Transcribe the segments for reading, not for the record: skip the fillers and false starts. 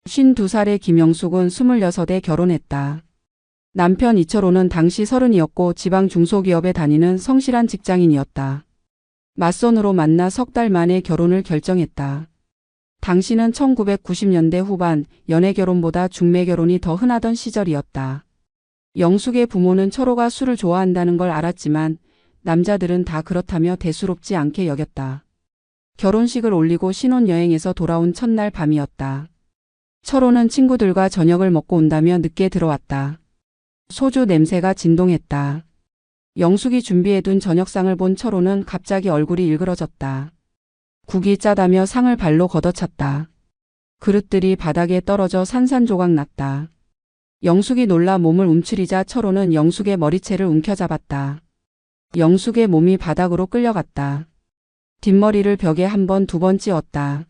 52살의 김영숙은 26에 결혼했다. 남편 이철호는 당시 30이었고 지방 중소기업에 다니는 성실한 직장인이었다. 맞선으로 만나 석 달 만에 결혼을 결정했다. 당시는 1990년대 후반 연애결혼보다 중매결혼이 더 흔하던 시절이었다. 영숙의 부모는 철호가 술을 좋아한다는 걸 알았지만 남자들은 다 그렇다며 대수롭지 않게 여겼다. 결혼식을 올리고 신혼여행에서 돌아온 첫날 밤이었다. 철호는 친구들과 저녁을 먹고 온다며 늦게 들어왔다. 소주 냄새가 진동했다. 영숙이 준비해둔 저녁상을 본 철호는 갑자기 얼굴이 일그러졌다. 국이 짜다며 상을 발로 걷어찼다. 그릇들이 바닥에 떨어져 산산조각 났다. 영숙이 놀라 몸을 움츠리자 철호는 영숙의 머리채를 움켜잡았다. 영숙의 몸이 바닥으로 끌려갔다. 뒷머리를 벽에 한 번, 두 번 찧었다.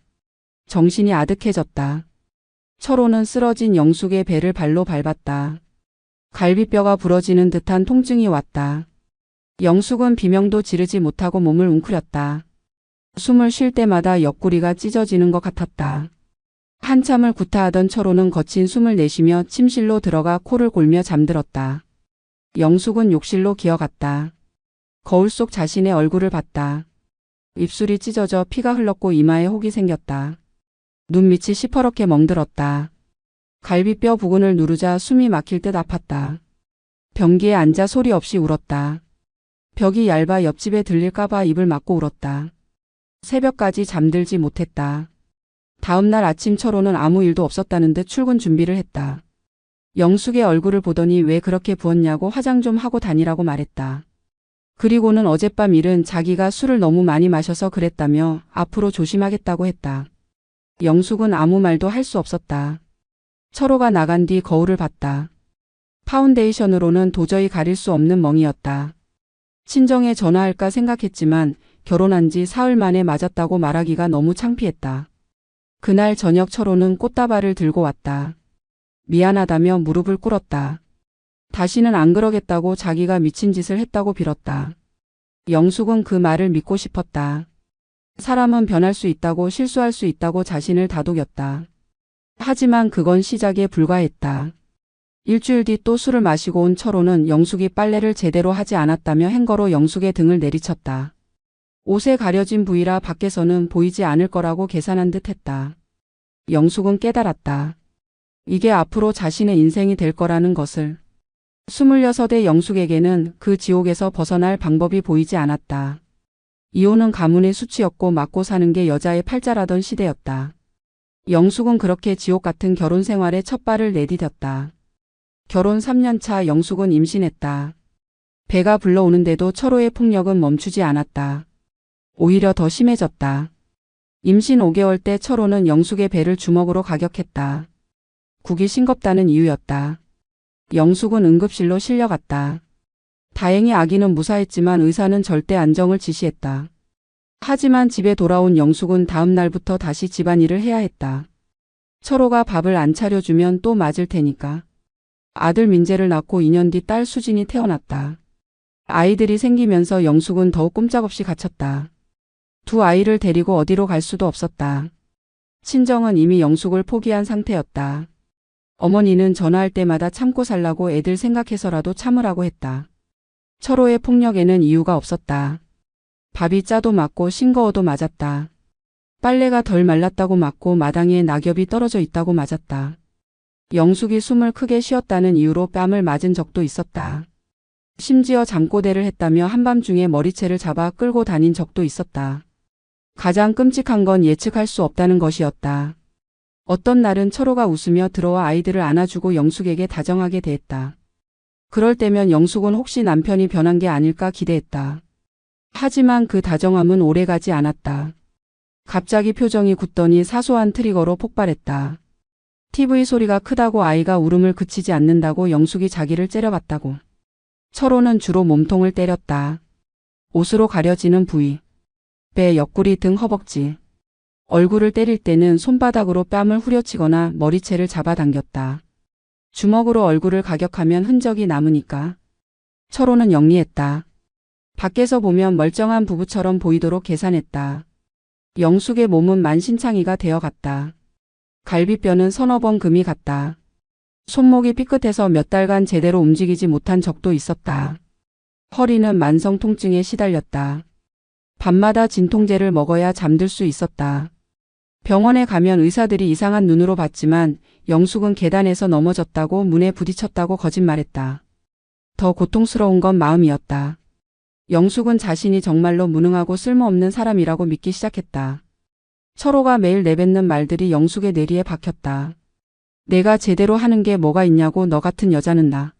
정신이 아득해졌다. 철호는 쓰러진 영숙의 배를 발로 밟았다. 갈비뼈가 부러지는 듯한 통증이 왔다. 영숙은 비명도 지르지 못하고 몸을 웅크렸다. 숨을 쉴 때마다 옆구리가 찢어지는 것 같았다. 한참을 구타하던 철호는 거친 숨을 내쉬며 침실로 들어가 코를 골며 잠들었다. 영숙은 욕실로 기어갔다. 거울 속 자신의 얼굴을 봤다. 입술이 찢어져 피가 흘렀고 이마에 혹이 생겼다. 눈밑이 시퍼렇게 멍들었다. 갈비뼈 부근을 누르자 숨이 막힐 듯 아팠다. 변기에 앉아 소리 없이 울었다. 벽이 얇아 옆집에 들릴까봐 입을 막고 울었다. 새벽까지 잠들지 못했다. 다음 날 아침 철호는 아무 일도 없었다는 듯 출근 준비를 했다. 영숙의 얼굴을 보더니 왜 그렇게 부었냐고 화장 좀 하고 다니라고 말했다. 그리고는 어젯밤 일은 자기가 술을 너무 많이 마셔서 그랬다며 앞으로 조심하겠다고 했다. 영숙은 아무 말도 할 수 없었다. 철호가 나간 뒤 거울을 봤다. 파운데이션으로는 도저히 가릴 수 없는 멍이었다. 친정에 전화할까 생각했지만 결혼한 지 사흘 만에 맞았다고 말하기가 너무 창피했다. 그날 저녁 철호는 꽃다발을 들고 왔다. 미안하다며 무릎을 꿇었다. 다시는 안 그러겠다고 자기가 미친 짓을 했다고 빌었다. 영숙은 그 말을 믿고 싶었다. 사람은 변할 수 있다고 실수할 수 있다고 자신을 다독였다. 하지만 그건 시작에 불과했다. 일주일 뒤 또 술을 마시고 온 철호는 영숙이 빨래를 제대로 하지 않았다며 행거로 영숙의 등을 내리쳤다. 옷에 가려진 부위라 밖에서는 보이지 않을 거라고 계산한 듯 했다. 영숙은 깨달았다. 이게 앞으로 자신의 인생이 될 거라는 것을. 26의 영숙에게는 그 지옥에서 벗어날 방법이 보이지 않았다. 이혼은 가문의 수치였고 맞고 사는 게 여자의 팔자라던 시대였다. 영숙은 그렇게 지옥 같은 결혼 생활에 첫 발을 내디뎠다. 결혼 3년 차 영숙은 임신했다. 배가 불러오는데도 철호의 폭력은 멈추지 않았다. 오히려 더 심해졌다. 임신 5개월 때 철호는 영숙의 배를 주먹으로 가격했다. 국이 싱겁다는 이유였다. 영숙은 응급실로 실려갔다. 다행히 아기는 무사했지만 의사는 절대 안정을 지시했다. 하지만 집에 돌아온 영숙은 다음 날부터 다시 집안일을 해야 했다. 철호가 밥을 안 차려주면 또 맞을 테니까. 아들 민재를 낳고 2년 뒤 딸 수진이 태어났다. 아이들이 생기면서 영숙은 더욱 꼼짝없이 갇혔다. 두 아이를 데리고 어디로 갈 수도 없었다. 친정은 이미 영숙을 포기한 상태였다. 어머니는 전화할 때마다 참고 살라고 애들 생각해서라도 참으라고 했다. 철호의 폭력에는 이유가 없었다. 밥이 짜도 맞고 싱거워도 맞았다. 빨래가 덜 말랐다고 맞고 마당에 낙엽이 떨어져 있다고 맞았다. 영숙이 숨을 크게 쉬었다는 이유로 뺨을 맞은 적도 있었다. 심지어 잠꼬대를 했다며 한밤중에 머리채를 잡아 끌고 다닌 적도 있었다. 가장 끔찍한 건 예측할 수 없다는 것이었다. 어떤 날은 철호가 웃으며 들어와 아이들을 안아주고 영숙에게 다정하게 대했다. 그럴 때면 영숙은 혹시 남편이 변한 게 아닐까 기대했다. 하지만 그 다정함은 오래가지 않았다. 갑자기 표정이 굳더니 사소한 트리거로 폭발했다. TV 소리가 크다고 아이가 울음을 그치지 않는다고 영숙이 자기를 째려봤다고. 철호는 주로 몸통을 때렸다. 옷으로 가려지는 부위, 배, 옆구리 등 허벅지. 얼굴을 때릴 때는 손바닥으로 뺨을 후려치거나 머리채를 잡아당겼다. 주먹으로 얼굴을 가격하면 흔적이 남으니까. 철호는 영리했다. 밖에서 보면 멀쩡한 부부처럼 보이도록 계산했다. 영숙의 몸은 만신창이가 되어갔다. 갈비뼈는 서너 번 금이 갔다. 손목이 삐끗해서 몇 달간 제대로 움직이지 못한 적도 있었다. 허리는 만성 통증에 시달렸다. 밤마다 진통제를 먹어야 잠들 수 있었다. 병원에 가면 의사들이 이상한 눈으로 봤지만 영숙은 계단에서 넘어졌다고 문에 부딪혔다고 거짓말했다. 더 고통스러운 건 마음이었다. 영숙은 자신이 정말로 무능하고 쓸모없는 사람이라고 믿기 시작했다. 철호가 매일 내뱉는 말들이 영숙의 뇌리에 박혔다. 내가 제대로 하는 게 뭐가 있냐고, 너 같은 여자는 나.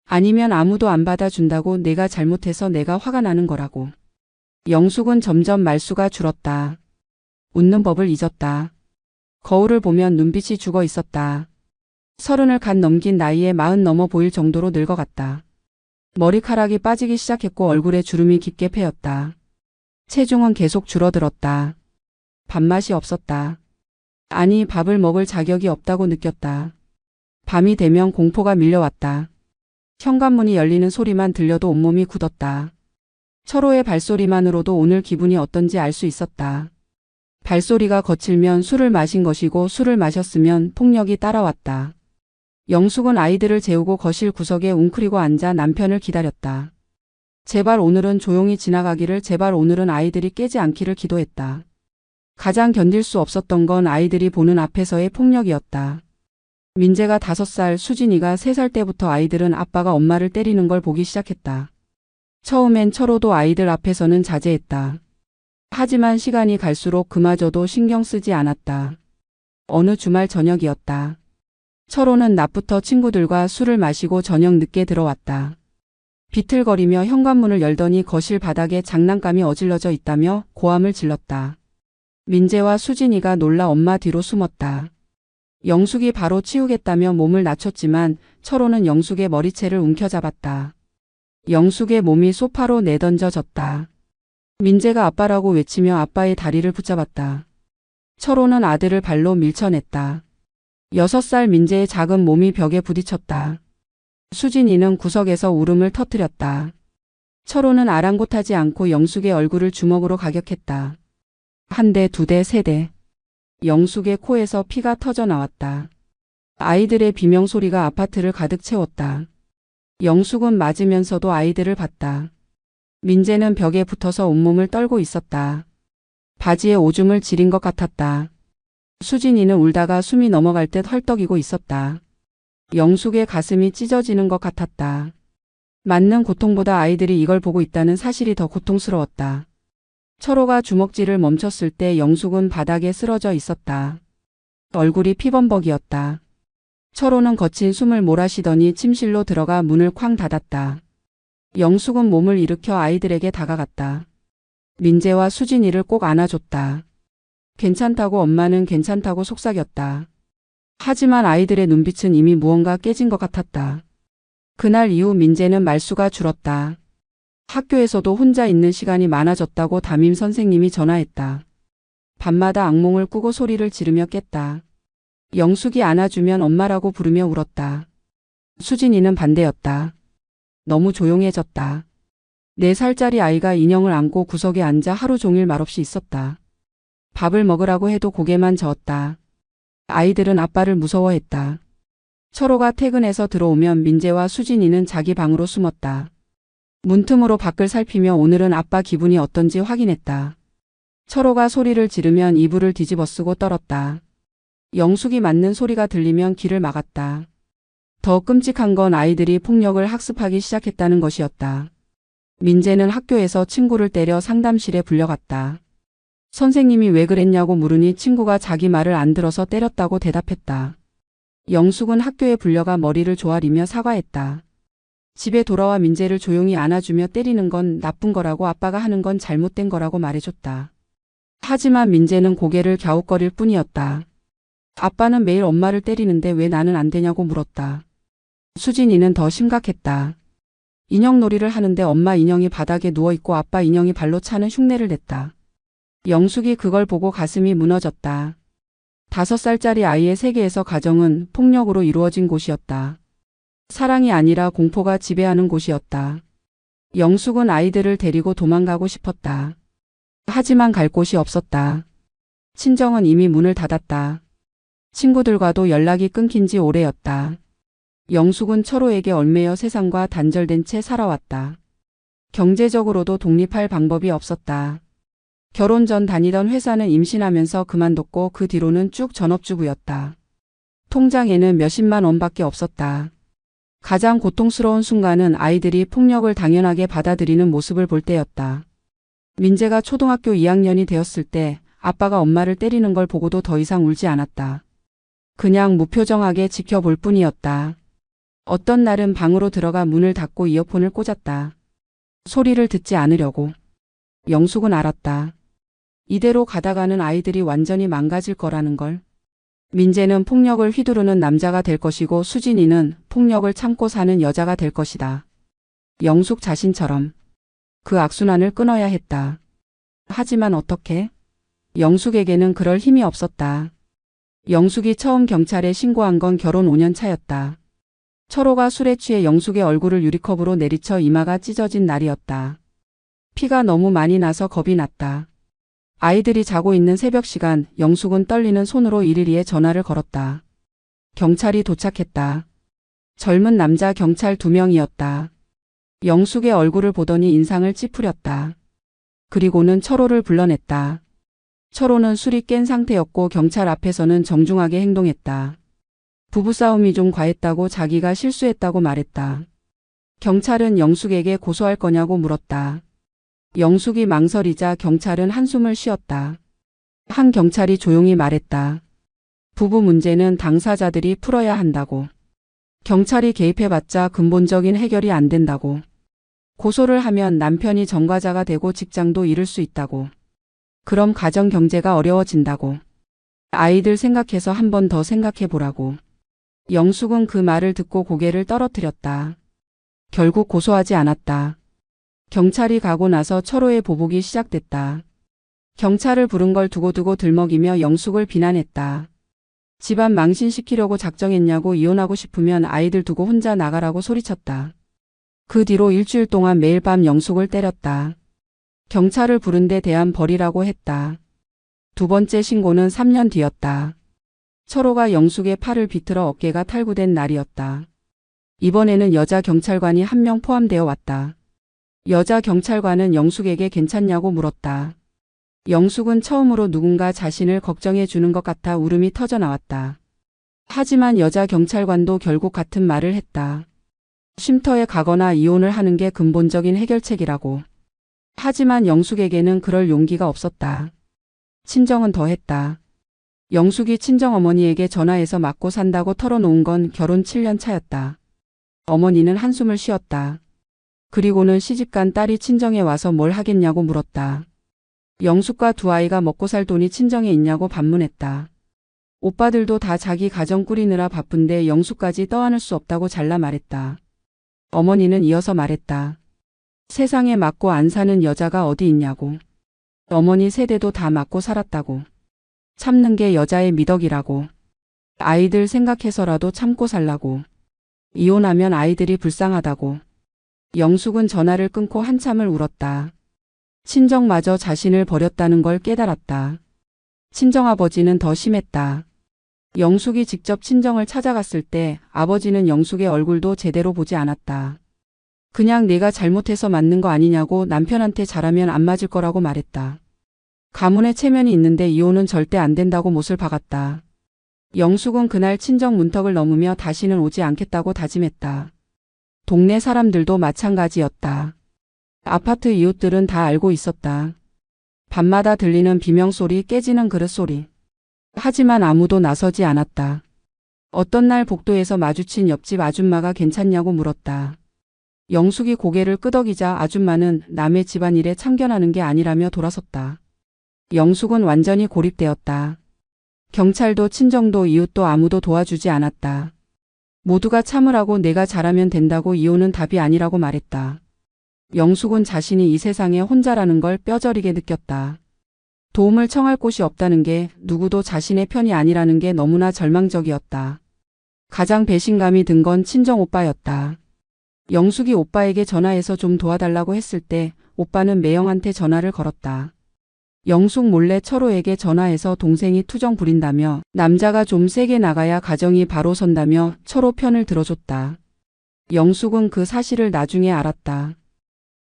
아니면 아무도 안 받아준다고, 내가 잘못해서 내가 화가 나는 거라고. 영숙은 점점 말수가 줄었다. 웃는 법을 잊었다. 거울을 보면 눈빛이 죽어 있었다. 30을 갓 넘긴 나이에 40 넘어 보일 정도로 늙어갔다. 머리카락이 빠지기 시작했고 얼굴에 주름이 깊게 패였다. 체중은 계속 줄어들었다. 밥맛이 없었다. 아니, 밥을 먹을 자격이 없다고 느꼈다. 밤이 되면 공포가 밀려왔다. 현관문이 열리는 소리만 들려도 온몸이 굳었다. 철호의 발소리만으로도 오늘 기분이 어떤지 알 수 있었다. 발소리가 거칠면 술을 마신 것이고 술을 마셨으면 폭력이 따라왔다. 영숙은 아이들을 재우고 거실 구석에 웅크리고 앉아 남편을 기다렸다. 제발 오늘은 조용히 지나가기를, 제발 오늘은 아이들이 깨지 않기를 기도했다. 가장 견딜 수 없었던 건 아이들이 보는 앞에서의 폭력이었다. 민재가 5살, 수진이가 3살 때부터 아이들은 아빠가 엄마를 때리는 걸 보기 시작했다. 처음엔 철호도 아이들 앞에서는 자제했다. 하지만 시간이 갈수록 그마저도 신경 쓰지 않았다. 어느 주말 저녁이었다. 철호는 낮부터 친구들과 술을 마시고 저녁 늦게 들어왔다. 비틀거리며 현관문을 열더니 거실 바닥에 장난감이 어질러져 있다며 고함을 질렀다. 민재와 수진이가 놀라 엄마 뒤로 숨었다. 영숙이 바로 치우겠다며 몸을 낮췄지만 철호는 영숙의 머리채를 움켜잡았다. 영숙의 몸이 소파로 내던져졌다. 민재가 아빠라고 외치며 아빠의 다리를 붙잡았다. 철호는 아들을 발로 밀쳐냈다. 6살 민재의 작은 몸이 벽에 부딪혔다. 수진이는 구석에서 울음을 터뜨렸다. 철호는 아랑곳하지 않고 영숙의 얼굴을 주먹으로 가격했다. 1대, 2대, 3대. 영숙의 코에서 피가 터져 나왔다. 아이들의 비명소리가 아파트를 가득 채웠다. 영숙은 맞으면서도 아이들을 봤다. 민재는 벽에 붙어서 온몸을 떨고 있었다. 바지에 오줌을 지린 것 같았다. 수진이는 울다가 숨이 넘어갈 듯 헐떡이고 있었다. 영숙의 가슴이 찢어지는 것 같았다. 맞는 고통보다 아이들이 이걸 보고 있다는 사실이 더 고통스러웠다. 철호가 주먹질을 멈췄을 때 영숙은 바닥에 쓰러져 있었다. 얼굴이 피범벅이었다. 철호는 거친 숨을 몰아쉬더니 침실로 들어가 문을 쾅 닫았다. 영숙은 몸을 일으켜 아이들에게 다가갔다. 민재와 수진이를 꼭 안아줬다. 괜찮다고, 엄마는 괜찮다고 속삭였다. 하지만 아이들의 눈빛은 이미 무언가 깨진 것 같았다. 그날 이후 민재는 말수가 줄었다. 학교에서도 혼자 있는 시간이 많아졌다고 담임 선생님이 전화했다. 밤마다 악몽을 꾸고 소리를 지르며 깼다. 영숙이 안아주면 엄마라고 부르며 울었다. 수진이는 반대였다. 너무 조용해졌다. 4살짜리 아이가 인형을 안고 구석에 앉아 하루 종일 말없이 있었다. 밥을 먹으라고 해도 고개만 저었다. 아이들은 아빠를 무서워했다. 철호가 퇴근해서 들어오면 민재와 수진이는 자기 방으로 숨었다. 문틈으로 밖을 살피며 오늘은 아빠 기분이 어떤지 확인했다. 철호가 소리를 지르면 이불을 뒤집어 쓰고 떨었다. 영숙이 맞는 소리가 들리면 귀를 막았다. 더 끔찍한 건 아이들이 폭력을 학습하기 시작했다는 것이었다. 민재는 학교에서 친구를 때려 상담실에 불려갔다. 선생님이 왜 그랬냐고 물으니 친구가 자기 말을 안 들어서 때렸다고 대답했다. 영숙은 학교에 불려가 머리를 조아리며 사과했다. 집에 돌아와 민재를 조용히 안아주며 때리는 건 나쁜 거라고, 아빠가 하는 건 잘못된 거라고 말해줬다. 하지만 민재는 고개를 갸웃거릴 뿐이었다. 아빠는 매일 엄마를 때리는데 왜 나는 안 되냐고 물었다. 수진이는 더 심각했다. 인형놀이를 하는데 엄마 인형이 바닥에 누워있고 아빠 인형이 발로 차는 흉내를 냈다. 영숙이 그걸 보고 가슴이 무너졌다. 5살짜리 아이의 세계에서 가정은 폭력으로 이루어진 곳이었다. 사랑이 아니라 공포가 지배하는 곳이었다. 영숙은 아이들을 데리고 도망가고 싶었다. 하지만 갈 곳이 없었다. 친정은 이미 문을 닫았다. 친구들과도 연락이 끊긴 지 오래였다. 영숙은 철호에게 얽매여 세상과 단절된 채 살아왔다. 경제적으로도 독립할 방법이 없었다. 결혼 전 다니던 회사는 임신하면서 그만뒀고 그 뒤로는 쭉 전업주부였다. 통장에는 몇십만 원밖에 없었다. 가장 고통스러운 순간은 아이들이 폭력을 당연하게 받아들이는 모습을 볼 때였다. 민재가 초등학교 2학년이 되었을 때 아빠가 엄마를 때리는 걸 보고도 더 이상 울지 않았다. 그냥 무표정하게 지켜볼 뿐이었다. 어떤 날은 방으로 들어가 문을 닫고 이어폰을 꽂았다. 소리를 듣지 않으려고. 영숙은 알았다. 이대로 가다가는 아이들이 완전히 망가질 거라는 걸. 민재는 폭력을 휘두르는 남자가 될 것이고 수진이는 폭력을 참고 사는 여자가 될 것이다. 영숙 자신처럼 그 악순환을 끊어야 했다. 하지만 어떻게? 영숙에게는 그럴 힘이 없었다. 영숙이 처음 경찰에 신고한 건 결혼 5년 차였다. 철호가 술에 취해 영숙의 얼굴을 유리컵으로 내리쳐 이마가 찢어진 날이었다. 피가 너무 많이 나서 겁이 났다. 아이들이 자고 있는 새벽 시간 영숙은 떨리는 손으로 112에 전화를 걸었다. 경찰이 도착했다. 젊은 남자 경찰 2명이었다. 영숙의 얼굴을 보더니 인상을 찌푸렸다. 그리고는 철호를 불러냈다. 철호는 술이 깬 상태였고 경찰 앞에서는 정중하게 행동했다. 부부싸움이 좀 과했다고 자기가 실수했다고 말했다. 경찰은 영숙에게 고소할 거냐고 물었다. 영숙이 망설이자 경찰은 한숨을 쉬었다. 한 경찰이 조용히 말했다. 부부 문제는 당사자들이 풀어야 한다고. 경찰이 개입해봤자 근본적인 해결이 안 된다고. 고소를 하면 남편이 전과자가 되고 직장도 잃을 수 있다고. 그럼 가정 경제가 어려워진다고. 아이들 생각해서 한 번 더 생각해 보라고. 영숙은 그 말을 듣고 고개를 떨어뜨렸다. 결국 고소하지 않았다. 경찰이 가고 나서 철호의 보복이 시작됐다. 경찰을 부른 걸 두고두고 들먹이며 영숙을 비난했다. 집안 망신시키려고 작정했냐고, 이혼하고 싶으면 아이들 두고 혼자 나가라고 소리쳤다. 그 뒤로 일주일 동안 매일 밤 영숙을 때렸다. 경찰을 부른 데 대한 벌이라고 했다. 두 번째 신고는 3년 뒤였다. 철호가 영숙의 팔을 비틀어 어깨가 탈구된 날이었다. 이번에는 여자 경찰관이 1명 포함되어 왔다. 여자 경찰관은 영숙에게 괜찮냐고 물었다. 영숙은 처음으로 누군가 자신을 걱정해 주는 것 같아 울음이 터져 나왔다. 하지만 여자 경찰관도 결국 같은 말을 했다. 쉼터에 가거나 이혼을 하는 게 근본적인 해결책이라고. 하지만 영숙에게는 그럴 용기가 없었다. 친정은 더했다. 영숙이 친정어머니에게 전화해서 맞고 산다고 털어놓은 건 결혼 7년 차였다. 어머니는 한숨을 쉬었다. 그리고는 시집간 딸이 친정에 와서 뭘 하겠냐고 물었다. 영숙과 두 아이가 먹고 살 돈이 친정에 있냐고 반문했다. 오빠들도 다 자기 가정 꾸리느라 바쁜데 영숙까지 떠안을 수 없다고 잘라 말했다. 어머니는 이어서 말했다. 세상에 맞고 안 사는 여자가 어디 있냐고. 어머니 세대도 다 맞고 살았다고. 참는 게 여자의 미덕이라고. 아이들 생각해서라도 참고 살라고. 이혼하면 아이들이 불쌍하다고. 영숙은 전화를 끊고 한참을 울었다. 친정마저 자신을 버렸다는 걸 깨달았다. 친정아버지는 더 심했다. 영숙이 직접 친정을 찾아갔을 때 아버지는 영숙의 얼굴도 제대로 보지 않았다. 그냥 내가 잘못해서 맞는 거 아니냐고 남편한테 잘하면 안 맞을 거라고 말했다. 가문에 체면이 있는데 이혼은 절대 안 된다고 못을 박았다. 영숙은 그날 친정 문턱을 넘으며 다시는 오지 않겠다고 다짐했다. 동네 사람들도 마찬가지였다. 아파트 이웃들은 다 알고 있었다. 밤마다 들리는 비명소리, 깨지는 그릇 소리. 하지만 아무도 나서지 않았다. 어떤 날 복도에서 마주친 옆집 아줌마가 괜찮냐고 물었다. 영숙이 고개를 끄덕이자 아줌마는 남의 집안일에 참견하는 게 아니라며 돌아섰다. 영숙은 완전히 고립되었다. 경찰도 친정도 이웃도 아무도 도와주지 않았다. 모두가 참으라고 내가 잘하면 된다고 이혼은 답이 아니라고 말했다. 영숙은 자신이 이 세상에 혼자라는 걸 뼈저리게 느꼈다. 도움을 청할 곳이 없다는 게, 누구도 자신의 편이 아니라는 게 너무나 절망적이었다. 가장 배신감이 든 건 친정 오빠였다. 영숙이 오빠에게 전화해서 좀 도와달라고 했을 때 오빠는 매영한테 전화를 걸었다. 영숙 몰래 철호에게 전화해서 동생이 투정 부린다며 남자가 좀 세게 나가야 가정이 바로 선다며 철호 편을 들어줬다. 영숙은 그 사실을 나중에 알았다.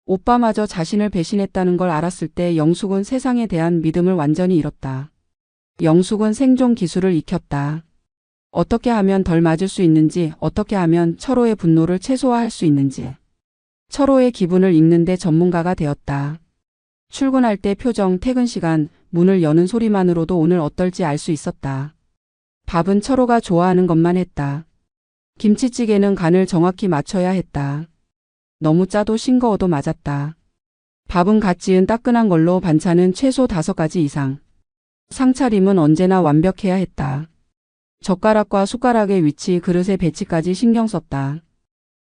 오빠마저 자신을 배신했다는 걸 알았을 때 영숙은 세상에 대한 믿음을 완전히 잃었다. 영숙은 생존 기술을 익혔다. 어떻게 하면 덜 맞을 수 있는지, 어떻게 하면 철호의 분노를 최소화할 수 있는지. 철호의 기분을 읽는데 전문가가 되었다. 출근할 때 표정, 퇴근 시간, 문을 여는 소리만으로도 오늘 어떨지 알 수 있었다. 밥은 철호가 좋아하는 것만 했다. 김치찌개는 간을 정확히 맞춰야 했다. 너무 짜도 싱거워도 맞았다. 밥은 갓 지은 따끈한 걸로 반찬은 최소 5가지 이상. 상차림은 언제나 완벽해야 했다. 젓가락과 숟가락의 위치, 그릇의 배치까지 신경 썼다.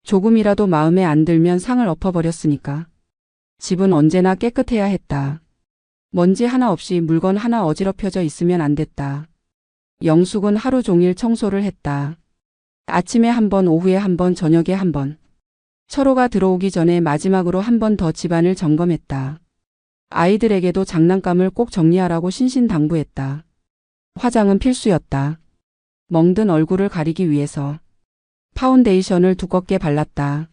조금이라도 마음에 안 들면 상을 엎어버렸으니까. 집은 언제나 깨끗해야 했다. 먼지 하나 없이 물건 하나 어지럽혀져 있으면 안 됐다. 영숙은 하루 종일 청소를 했다. 아침에 한 번, 오후에 한 번, 저녁에 한 번. 철호가 들어오기 전에 마지막으로 한 번 더 집안을 점검했다. 아이들에게도 장난감을 꼭 정리하라고 신신당부했다. 화장은 필수였다. 멍든 얼굴을 가리기 위해서. 파운데이션을 두껍게 발랐다.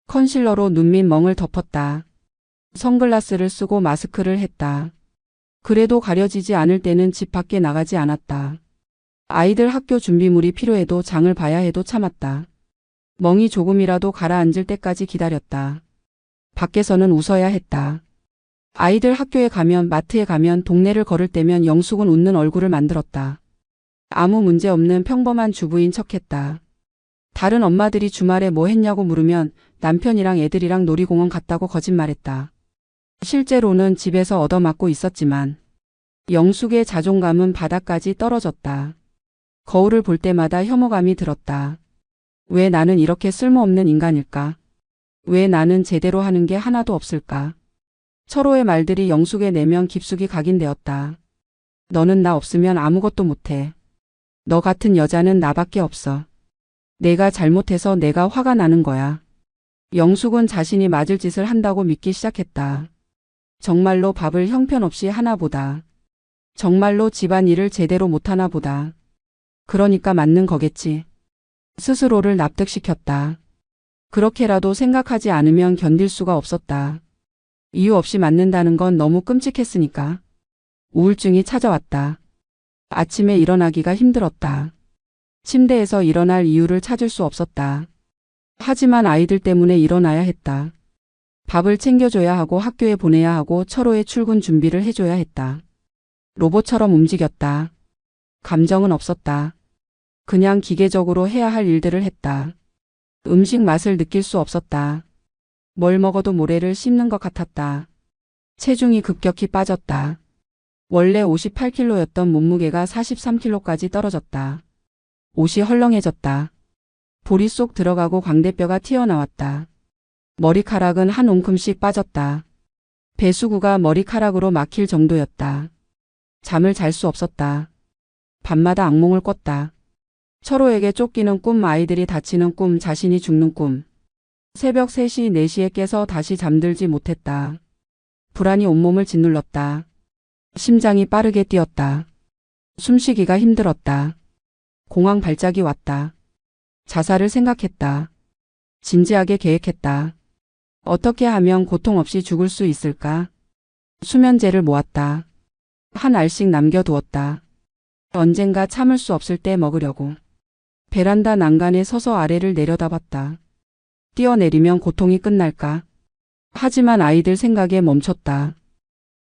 컨실러로 눈 밑 멍을 덮었다. 선글라스를 쓰고 마스크를 했다. 그래도 가려지지 않을 때는 집 밖에 나가지 않았다. 아이들 학교 준비물이 필요해도 장을 봐야 해도 참았다. 멍이 조금이라도 가라앉을 때까지 기다렸다. 밖에서는 웃어야 했다. 아이들 학교에 가면, 마트에 가면, 동네를 걸을 때면 영숙은 웃는 얼굴을 만들었다. 아무 문제 없는 평범한 주부인 척했다. 다른 엄마들이 주말에 뭐 했냐고 물으면 남편이랑 애들이랑 놀이공원 갔다고 거짓말했다. 실제로는 집에서 얻어맞고 있었지만 영숙의 자존감은 바닥까지 떨어졌다. 거울을 볼 때마다 혐오감이 들었다. 왜 나는 이렇게 쓸모없는 인간일까? 왜 나는 제대로 하는 게 하나도 없을까? 철호의 말들이 영숙의 내면 깊숙이 각인되었다. 너는 나 없으면 아무것도 못해. 너 같은 여자는 나밖에 없어. 내가 잘못해서 내가 화가 나는 거야. 영숙은 자신이 맞을 짓을 한다고 믿기 시작했다. 정말로 밥을 형편없이 하나 보다. 정말로 집안일을 제대로 못하나 보다. 그러니까 맞는 거겠지. 스스로를 납득시켰다. 그렇게라도 생각하지 않으면 견딜 수가 없었다. 이유 없이 맞는다는 건 너무 끔찍했으니까. 우울증이 찾아왔다. 아침에 일어나기가 힘들었다. 침대에서 일어날 이유를 찾을 수 없었다. 하지만 아이들 때문에 일어나야 했다. 밥을 챙겨줘야 하고 학교에 보내야 하고 철호의 출근 준비를 해줘야 했다. 로봇처럼 움직였다. 감정은 없었다. 그냥 기계적으로 해야 할 일들을 했다. 음식 맛을 느낄 수 없었다. 뭘 먹어도 모래를 씹는 것 같았다. 체중이 급격히 빠졌다. 원래 58kg였던 몸무게가 43kg까지 떨어졌다. 옷이 헐렁해졌다. 볼이 쏙 들어가고 광대뼈가 튀어나왔다. 머리카락은 한 옴큼씩 빠졌다. 배수구가 머리카락으로 막힐 정도였다. 잠을 잘 수 없었다. 밤마다 악몽을 꿨다. 철호에게 쫓기는 꿈, 아이들이 다치는 꿈, 자신이 죽는 꿈. 새벽 3시, 4시에 깨서 다시 잠들지 못했다. 불안이 온몸을 짓눌렀다. 심장이 빠르게 뛰었다. 숨쉬기가 힘들었다. 공황 발작이 왔다. 자살을 생각했다. 진지하게 계획했다. 어떻게 하면 고통 없이 죽을 수 있을까? 수면제를 모았다. 한 알씩 남겨두었다. 언젠가 참을 수 없을 때 먹으려고. 베란다 난간에 서서 아래를 내려다봤다. 뛰어내리면 고통이 끝날까? 하지만 아이들 생각에 멈췄다.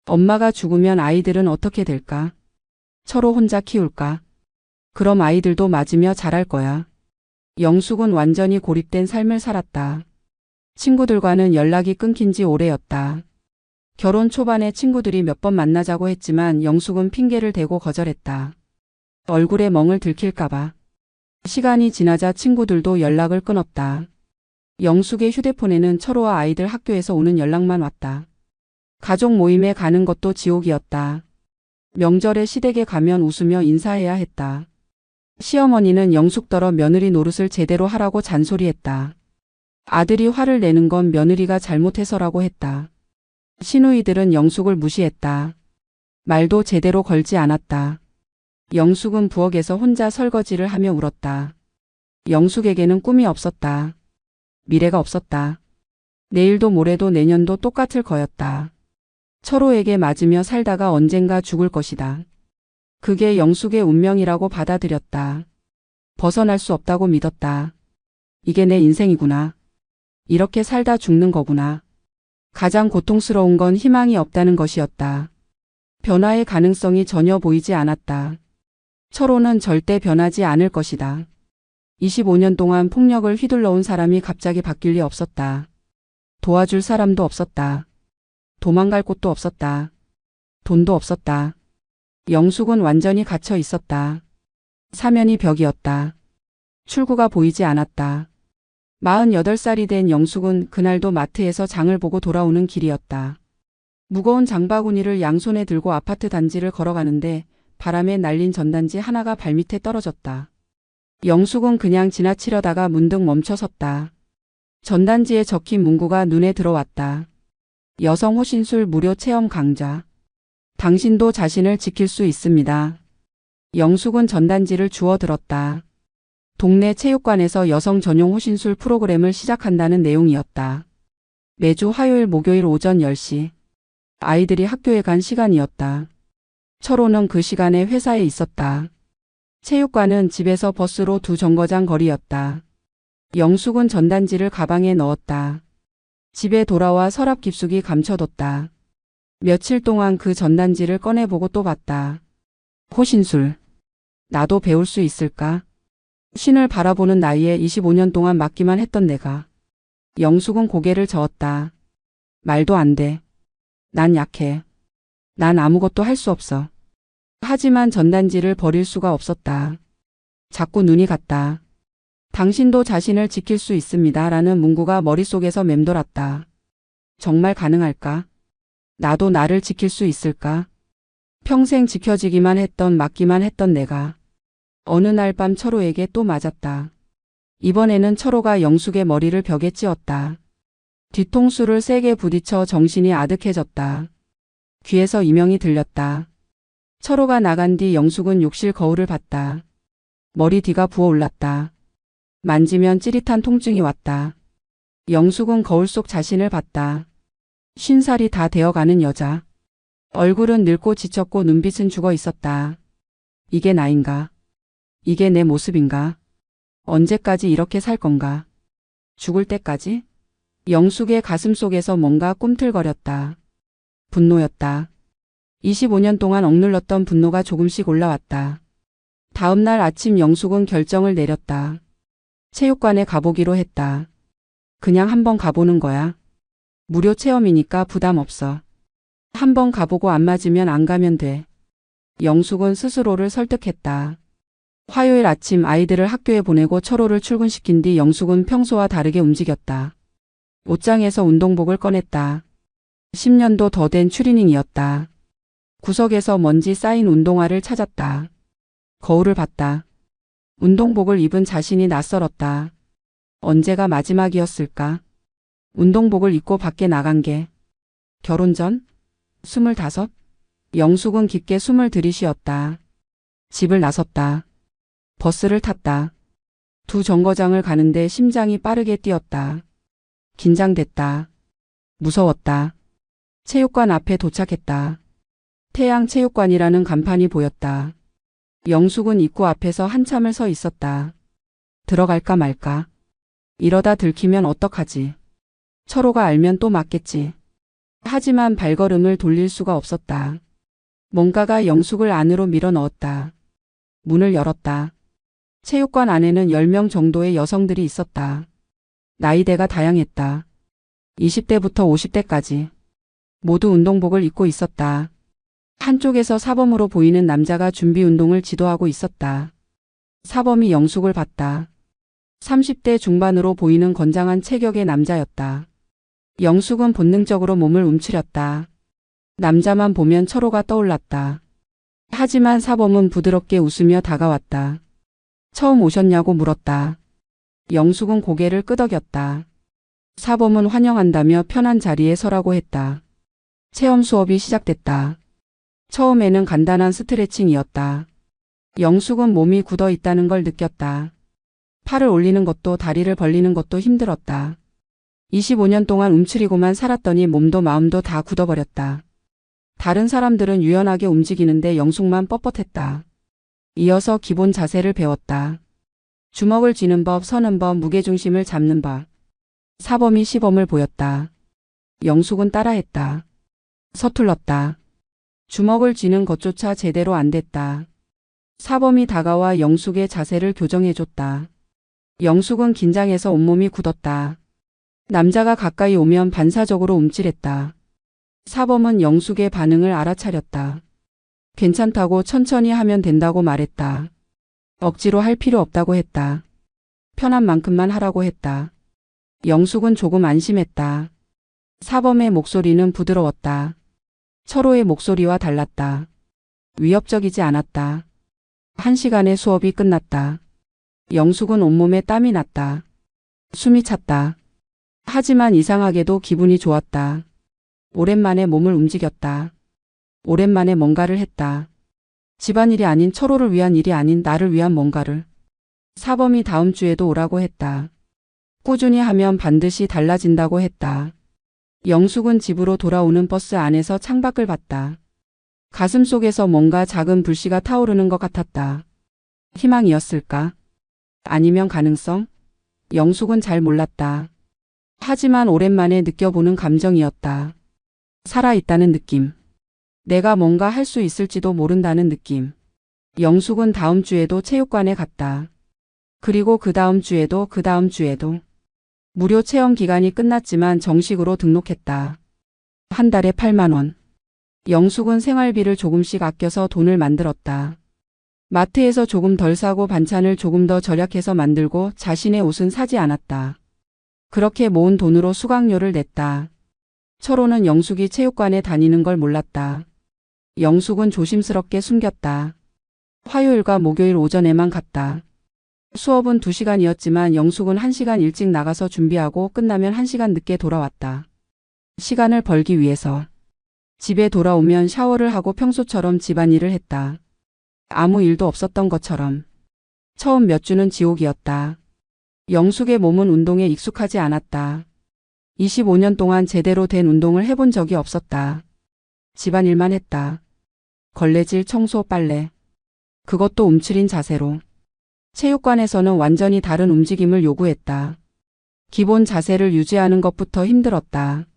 엄마가 죽으면 아이들은 어떻게 될까? 철호 혼자 키울까? 그럼 아이들도 맞으며 자랄 거야. 영숙은 완전히 고립된 삶을 살았다. 친구들과는 연락이 끊긴 지 오래였다. 결혼 초반에 친구들이 몇 번 만나자고 했지만 영숙은 핑계를 대고 거절했다. 얼굴에 멍을 들킬까봐. 시간이 지나자 친구들도 연락을 끊었다. 영숙의 휴대폰에는 철호와 아이들 학교에서 오는 연락만 왔다. 가족 모임에 가는 것도 지옥이었다. 명절에 시댁에 가면 웃으며 인사해야 했다. 시어머니는 영숙더러 며느리 노릇을 제대로 하라고 잔소리했다. 아들이 화를 내는 건 며느리가 잘못해서라고 했다. 시누이들은 영숙을 무시했다. 말도 제대로 걸지 않았다. 영숙은 부엌에서 혼자 설거지를 하며 울었다. 영숙에게는 꿈이 없었다. 미래가 없었다. 내일도 모레도 내년도 똑같을 거였다. 철호에게 맞으며 살다가 언젠가 죽을 것이다. 그게 영숙의 운명이라고 받아들였다. 벗어날 수 없다고 믿었다. 이게 내 인생이구나. 이렇게 살다 죽는 거구나. 가장 고통스러운 건 희망이 없다는 것이었다. 변화의 가능성이 전혀 보이지 않았다. 철호는 절대 변하지 않을 것이다. 25년 동안 폭력을 휘둘러온 사람이 갑자기 바뀔 리 없었다. 도와줄 사람도 없었다. 도망갈 곳도 없었다. 돈도 없었다. 영숙은 완전히 갇혀 있었다. 사면이 벽이었다. 출구가 보이지 않았다. 48살이 된 영숙은 그날도 마트에서 장을 보고 돌아오는 길이었다. 무거운 장바구니를 양손에 들고 아파트 단지를 걸어가는데 바람에 날린 전단지 하나가 발밑에 떨어졌다. 영숙은 그냥 지나치려다가 문득 멈춰섰다. 전단지에 적힌 문구가 눈에 들어왔다. 여성 호신술 무료 체험 강좌. 당신도 자신을 지킬 수 있습니다. 영숙은 전단지를 주워 들었다. 동네 체육관에서 여성 전용 호신술 프로그램을 시작한다는 내용이었다. 매주 화요일 목요일 오전 10시. 아이들이 학교에 간 시간이었다. 철호는 그 시간에 회사에 있었다. 체육관은 집에서 버스로 2정거장 거리였다. 영숙은 전단지를 가방에 넣었다. 집에 돌아와 서랍 깊숙이 감춰뒀다. 며칠 동안 그 전단지를 꺼내보고 또 봤다. 호신술. 나도 배울 수 있을까? 신을 바라보는 나이에 25년 동안 맞기만 했던 내가. 영숙은 고개를 저었다. 말도 안 돼. 난 약해. 난 아무것도 할 수 없어. 하지만 전단지를 버릴 수가 없었다. 자꾸 눈이 갔다. 당신도 자신을 지킬 수 있습니다. 라는 문구가 머릿속에서 맴돌았다. 정말 가능할까? 나도 나를 지킬 수 있을까? 평생 지켜지기만 했던 맞기만 했던 내가. 어느 날 밤 철호에게 또 맞았다. 이번에는 철호가 영숙의 머리를 벽에 찧었다. 뒤통수를 세게 부딪혀 정신이 아득해졌다. 귀에서 이명이 들렸다. 철호가 나간 뒤 영숙은 욕실 거울을 봤다. 머리 뒤가 부어올랐다. 만지면 찌릿한 통증이 왔다. 영숙은 거울 속 자신을 봤다. 50살이 다 되어가는 여자. 얼굴은 늙고 지쳤고 눈빛은 죽어 있었다. 이게 나인가? 이게 내 모습인가? 언제까지 이렇게 살 건가? 죽을 때까지? 영숙의 가슴 속에서 뭔가 꿈틀거렸다. 분노였다. 25년 동안 억눌렀던 분노가 조금씩 올라왔다. 다음 날 아침 영숙은 결정을 내렸다. 체육관에 가보기로 했다. 그냥 한번 가보는 거야. 무료 체험이니까 부담 없어. 한번 가보고 안 맞으면 안 가면 돼. 영숙은 스스로를 설득했다. 화요일 아침 아이들을 학교에 보내고 철호를 출근시킨 뒤 영숙은 평소와 다르게 움직였다. 옷장에서 운동복을 꺼냈다. 10년도 더 된 추리닝이었다. 구석에서 먼지 쌓인 운동화를 찾았다. 거울을 봤다. 운동복을 입은 자신이 낯설었다. 언제가 마지막이었을까? 운동복을 입고 밖에 나간 게 결혼 전? 25? 영숙은 깊게 숨을 들이쉬었다. 집을 나섰다. 버스를 탔다. 2정거장을 가는데 심장이 빠르게 뛰었다. 긴장됐다. 무서웠다. 체육관 앞에 도착했다. 태양체육관이라는 간판이 보였다. 영숙은 입구 앞에서 한참을 서 있었다. 들어갈까 말까. 이러다 들키면 어떡하지. 철호가 알면 또 맞겠지. 하지만 발걸음을 돌릴 수가 없었다. 뭔가가 영숙을 안으로 밀어 넣었다. 문을 열었다. 체육관 안에는 10명 정도의 여성들이 있었다. 나이대가 다양했다. 20대부터 50대까지. 모두 운동복을 입고 있었다. 한쪽에서 사범으로 보이는 남자가 준비 운동을 지도하고 있었다. 사범이 영숙을 봤다. 30대 중반으로 보이는 건장한 체격의 남자였다. 영숙은 본능적으로 몸을 움츠렸다. 남자만 보면 철호가 떠올랐다. 하지만 사범은 부드럽게 웃으며 다가왔다. 처음 오셨냐고 물었다. 영숙은 고개를 끄덕였다. 사범은 환영한다며 편한 자리에 서라고 했다. 체험 수업이 시작됐다. 처음에는 간단한 스트레칭이었다. 영숙은 몸이 굳어 있다는 걸 느꼈다. 팔을 올리는 것도 다리를 벌리는 것도 힘들었다. 25년 동안 움츠리고만 살았더니 몸도 마음도 다 굳어버렸다. 다른 사람들은 유연하게 움직이는데 영숙만 뻣뻣했다. 이어서 기본 자세를 배웠다. 주먹을 쥐는 법, 서는 법, 무게중심을 잡는 법. 사범이 시범을 보였다. 영숙은 따라했다. 서툴렀다. 주먹을 쥐는 것조차 제대로 안 됐다. 사범이 다가와 영숙의 자세를 교정해줬다. 영숙은 긴장해서 온몸이 굳었다. 남자가 가까이 오면 반사적으로 움찔했다. 사범은 영숙의 반응을 알아차렸다. 괜찮다고 천천히 하면 된다고 말했다. 억지로 할 필요 없다고 했다. 편한 만큼만 하라고 했다. 영숙은 조금 안심했다. 사범의 목소리는 부드러웠다. 철호의 목소리와 달랐다. 위협적이지 않았다. 1시간의 수업이 끝났다. 영숙은 온몸에 땀이 났다. 숨이 찼다. 하지만 이상하게도 기분이 좋았다. 오랜만에 몸을 움직였다. 오랜만에 뭔가를 했다. 집안일이 아닌 철호를 위한 일이 아닌 나를 위한 뭔가를. 사범이 다음 주에도 오라고 했다. 꾸준히 하면 반드시 달라진다고 했다. 영숙은 집으로 돌아오는 버스 안에서 창밖을 봤다. 가슴 속에서 뭔가 작은 불씨가 타오르는 것 같았다. 희망이었을까? 아니면 가능성? 영숙은 잘 몰랐다. 하지만 오랜만에 느껴보는 감정이었다. 살아있다는 느낌. 내가 뭔가 할 수 있을지도 모른다는 느낌. 영숙은 다음 주에도 체육관에 갔다. 그리고 그 다음 주에도 그 다음 주에도. 무료 체험 기간이 끝났지만 정식으로 등록했다. 한 달에 8만 원. 영숙은 생활비를 조금씩 아껴서 돈을 만들었다. 마트에서 조금 덜 사고 반찬을 조금 더 절약해서 만들고 자신의 옷은 사지 않았다. 그렇게 모은 돈으로 수강료를 냈다. 철호는 영숙이 체육관에 다니는 걸 몰랐다. 영숙은 조심스럽게 숨겼다. 화요일과 목요일 오전에만 갔다. 수업은 2시간이었지만 영숙은 1시간 일찍 나가서 준비하고 끝나면 1시간 늦게 돌아왔다. 시간을 벌기 위해서. 집에 돌아오면 샤워를 하고 평소처럼 집안일을 했다. 아무 일도 없었던 것처럼. 처음 몇 주는 지옥이었다. 영숙의 몸은 운동에 익숙하지 않았다. 25년 동안 제대로 된 운동을 해본 적이 없었다. 집안일만 했다. 걸레질, 청소, 빨래. 그것도 움츠린 자세로. 체육관에서는 완전히 다른 움직임을 요구했다. 기본 자세를 유지하는 것부터 힘들었다.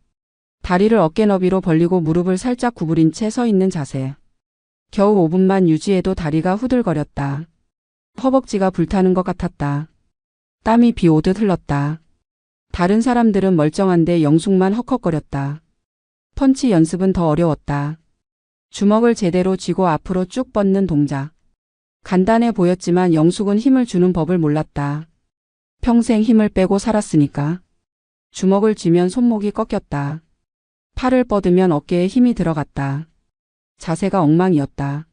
다리를 어깨 너비로 벌리고 무릎을 살짝 구부린 채 서 있는 자세. 겨우 5분만 유지해도 다리가 후들거렸다. 허벅지가 불타는 것 같았다. 땀이 비 오듯 흘렀다. 다른 사람들은 멀쩡한데 영숙만 헉헉거렸다. 펀치 연습은 더 어려웠다. 주먹을 제대로 쥐고 앞으로 쭉 뻗는 동작. 간단해 보였지만 영숙은 힘을 주는 법을 몰랐다. 평생 힘을 빼고 살았으니까. 주먹을 쥐면 손목이 꺾였다. 팔을 뻗으면 어깨에 힘이 들어갔다. 자세가 엉망이었다.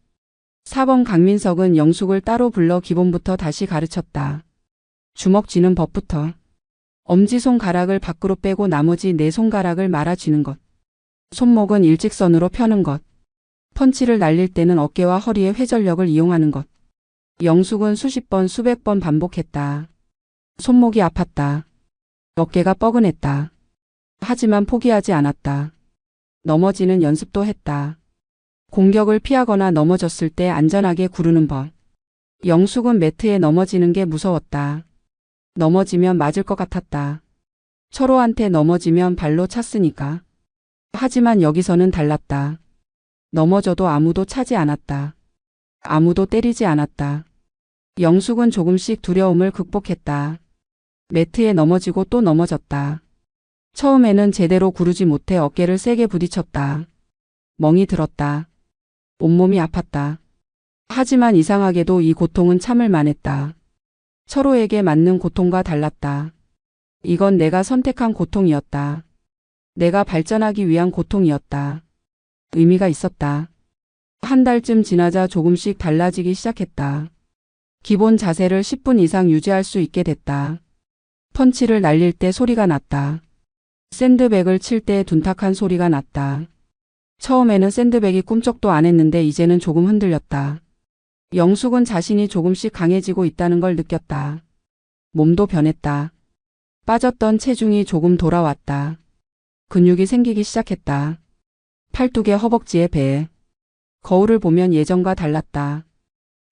4번 강민석은 영숙을 따로 불러 기본부터 다시 가르쳤다. 주먹 쥐는 법부터. 엄지손가락을 밖으로 빼고 나머지 4손가락을 말아 쥐는 것. 손목은 일직선으로 펴는 것. 펀치를 날릴 때는 어깨와 허리의 회전력을 이용하는 것. 영숙은 수십 번, 수백 번 반복했다. 손목이 아팠다. 어깨가 뻐근했다. 하지만 포기하지 않았다. 넘어지는 연습도 했다. 공격을 피하거나 넘어졌을 때 안전하게 구르는 법. 영숙은 매트에 넘어지는 게 무서웠다. 넘어지면 맞을 것 같았다. 철호한테 넘어지면 발로 찼으니까. 하지만 여기서는 달랐다. 넘어져도 아무도 차지 않았다. 아무도 때리지 않았다. 영숙은 조금씩 두려움을 극복했다. 매트에 넘어지고 또 넘어졌다. 처음에는 제대로 구르지 못해 어깨를 세게 부딪혔다. 멍이 들었다. 온몸이 아팠다. 하지만 이상하게도 이 고통은 참을 만했다. 철호에게 맞는 고통과 달랐다. 이건 내가 선택한 고통이었다. 내가 발전하기 위한 고통이었다. 의미가 있었다. 한 달쯤 지나자 조금씩 달라지기 시작했다. 기본 자세를 10분 이상 유지할 수 있게 됐다. 펀치를 날릴 때 소리가 났다. 샌드백을 칠 때 둔탁한 소리가 났다. 처음에는 샌드백이 꿈쩍도 안 했는데 이제는 조금 흔들렸다. 영숙은 자신이 조금씩 강해지고 있다는 걸 느꼈다. 몸도 변했다. 빠졌던 체중이 조금 돌아왔다. 근육이 생기기 시작했다. 팔뚝에 허벅지에 배에. 거울을 보면 예전과 달랐다.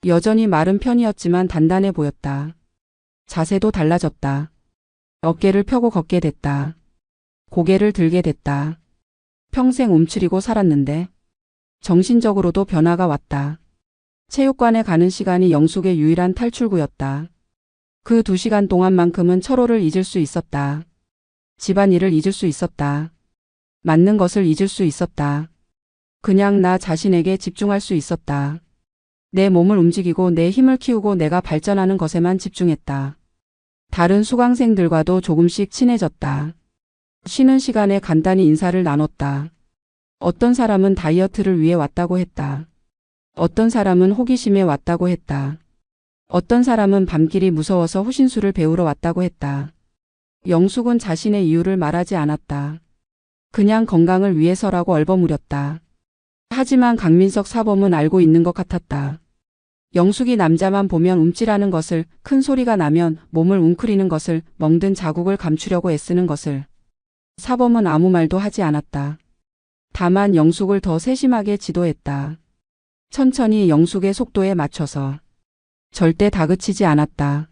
여전히 마른 편이었지만 단단해 보였다. 자세도 달라졌다. 어깨를 펴고 걷게 됐다. 고개를 들게 됐다. 평생 움츠리고 살았는데 정신적으로도 변화가 왔다. 체육관에 가는 시간이 영숙의 유일한 탈출구였다. 그 2시간 동안만큼은 철호를 잊을 수 있었다. 집안일을 잊을 수 있었다. 맞는 것을 잊을 수 있었다. 그냥 나 자신에게 집중할 수 있었다. 내 몸을 움직이고 내 힘을 키우고 내가 발전하는 것에만 집중했다. 다른 수강생들과도 조금씩 친해졌다. 쉬는 시간에 간단히 인사를 나눴다. 어떤 사람은 다이어트를 위해 왔다고 했다. 어떤 사람은 호기심에 왔다고 했다. 어떤 사람은 밤길이 무서워서 호신술을 배우러 왔다고 했다. 영숙은 자신의 이유를 말하지 않았다. 그냥 건강을 위해서라고 얼버무렸다. 하지만 강민석 사범은 알고 있는 것 같았다. 영숙이 남자만 보면 움찔하는 것을, 큰 소리가 나면 몸을 웅크리는 것을, 멍든 자국을 감추려고 애쓰는 것을. 사범은 아무 말도 하지 않았다. 다만 영숙을 더 세심하게 지도했다. 천천히 영숙의 속도에 맞춰서. 절대 다그치지 않았다.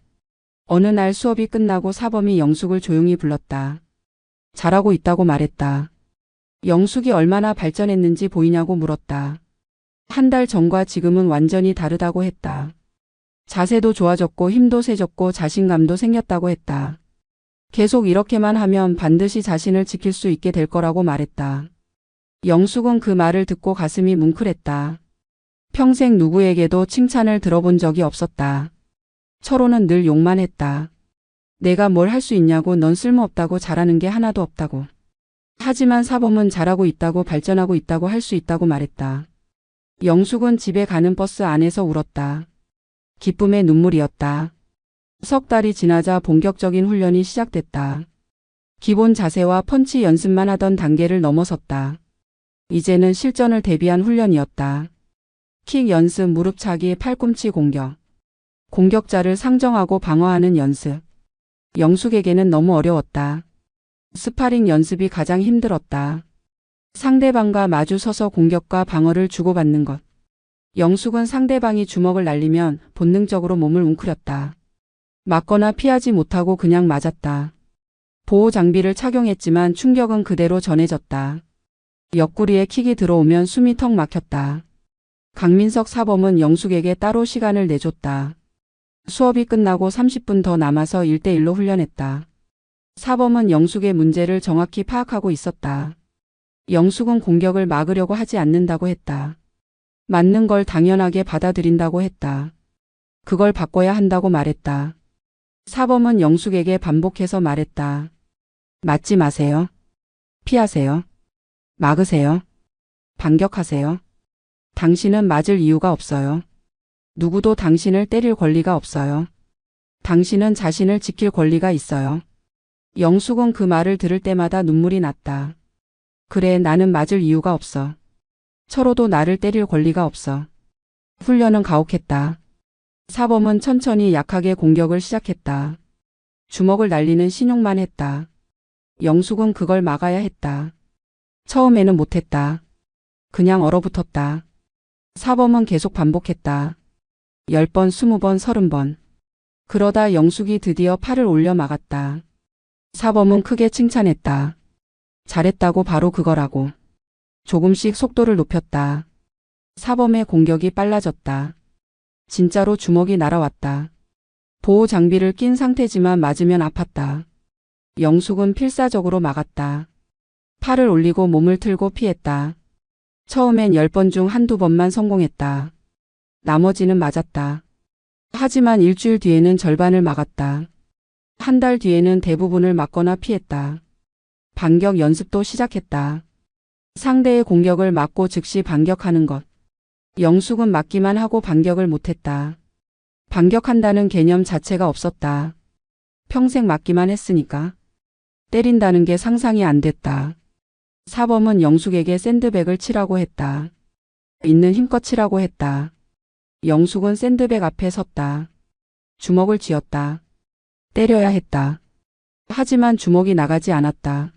어느 날 수업이 끝나고 사범이 영숙을 조용히 불렀다. 잘하고 있다고 말했다. 영숙이 얼마나 발전했는지 보이냐고 물었다. 1달 전과 지금은 완전히 다르다고 했다. 자세도 좋아졌고 힘도 세졌고 자신감도 생겼다고 했다. 계속 이렇게만 하면 반드시 자신을 지킬 수 있게 될 거라고 말했다. 영숙은 그 말을 듣고 가슴이 뭉클했다. 평생 누구에게도 칭찬을 들어본 적이 없었다. 철호는 늘 욕만 했다. 내가 뭘 할 수 있냐고, 넌 쓸모없다고, 잘하는 게 하나도 없다고. 하지만 사범은 잘하고 있다고, 발전하고 있다고, 할 수 있다고 말했다. 영숙은 집에 가는 버스 안에서 울었다. 기쁨의 눈물이었다. 석 달이 지나자 본격적인 훈련이 시작됐다. 기본 자세와 펀치 연습만 하던 단계를 넘어섰다. 이제는 실전을 대비한 훈련이었다. 킥 연습, 무릎차기, 팔꿈치 공격. 공격자를 상정하고 방어하는 연습. 영숙에게는 너무 어려웠다. 스파링 연습이 가장 힘들었다. 상대방과 마주 서서 공격과 방어를 주고받는 것. 영숙은 상대방이 주먹을 날리면 본능적으로 몸을 웅크렸다. 맞거나 피하지 못하고 그냥 맞았다. 보호 장비를 착용했지만 충격은 그대로 전해졌다. 옆구리에 킥이 들어오면 숨이 턱 막혔다. 강민석 사범은 영숙에게 따로 시간을 내줬다. 수업이 끝나고 30분 더 남아서 1대1로 훈련했다. 사범은 영숙의 문제를 정확히 파악하고 있었다. 영숙은 공격을 막으려고 하지 않는다고 했다. 맞는 걸 당연하게 받아들인다고 했다. 그걸 바꿔야 한다고 말했다. 사범은 영숙에게 반복해서 말했다. 맞지 마세요. 피하세요. 막으세요. 반격하세요. 당신은 맞을 이유가 없어요. 누구도 당신을 때릴 권리가 없어요. 당신은 자신을 지킬 권리가 있어요. 영숙은 그 말을 들을 때마다 눈물이 났다. 그래, 나는 맞을 이유가 없어. 철호도 나를 때릴 권리가 없어. 훈련은 가혹했다. 사범은 천천히 약하게 공격을 시작했다. 주먹을 날리는 신용만 했다. 영숙은 그걸 막아야 했다. 처음에는 못했다. 그냥 얼어붙었다. 사범은 계속 반복했다. 10번, 20번, 30번. 그러다 영숙이 드디어 팔을 올려 막았다. 사범은 크게 칭찬했다. 잘했다고, 바로 그거라고. 조금씩 속도를 높였다. 사범의 공격이 빨라졌다. 진짜로 주먹이 날아왔다. 보호 장비를 낀 상태지만 맞으면 아팠다. 영숙은 필사적으로 막았다. 팔을 올리고 몸을 틀고 피했다. 처음엔 10번 중 한두 번만 성공했다. 나머지는 맞았다. 하지만 일주일 뒤에는 절반을 막았다. 1달 뒤에는 대부분을 막거나 피했다. 반격 연습도 시작했다. 상대의 공격을 막고 즉시 반격하는 것. 영숙은 막기만 하고 반격을 못했다. 반격한다는 개념 자체가 없었다. 평생 막기만 했으니까. 때린다는 게 상상이 안 됐다. 사범은 영숙에게 샌드백을 치라고 했다. 있는 힘껏 치라고 했다. 영숙은 샌드백 앞에 섰다. 주먹을 쥐었다. 때려야 했다. 하지만 주먹이 나가지 않았다.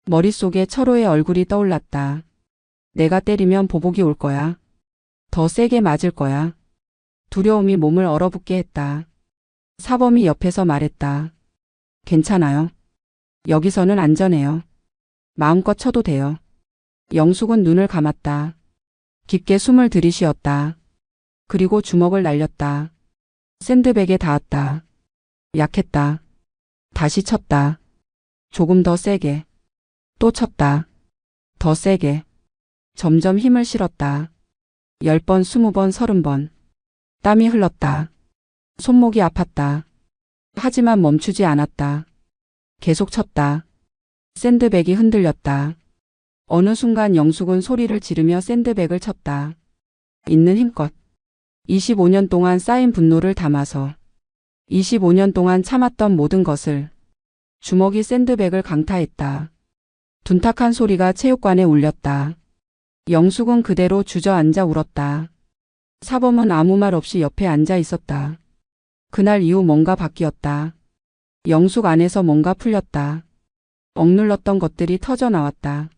머릿속에 철호의 얼굴이 떠올랐다. 내가 때리면 보복이 올 거야. 더 세게 맞을 거야. 두려움이 몸을 얼어붙게 했다. 사범이 옆에서 말했다. 괜찮아요. 여기서는 안전해요. 마음껏 쳐도 돼요. 영숙은 눈을 감았다. 깊게 숨을 들이쉬었다. 그리고 주먹을 날렸다. 샌드백에 닿았다. 약했다. 다시 쳤다. 조금 더 세게. 또 쳤다. 더 세게. 점점 힘을 실었다. 10번, 20번, 30번. 땀이 흘렀다. 손목이 아팠다. 하지만 멈추지 않았다. 계속 쳤다. 샌드백이 흔들렸다. 어느 순간 영숙은 소리를 지르며 샌드백을 쳤다. 있는 힘껏. 25년 동안 쌓인 분노를 담아서 25년 동안 참았던 모든 것을 주먹이 샌드백을 강타했다. 둔탁한 소리가 체육관에 울렸다. 영숙은 그대로 주저앉아 울었다. 사범은 아무 말 없이 옆에 앉아 있었다. 그날 이후 뭔가 바뀌었다. 영숙 안에서 뭔가 풀렸다. 억눌렀던 것들이 터져 나왔다.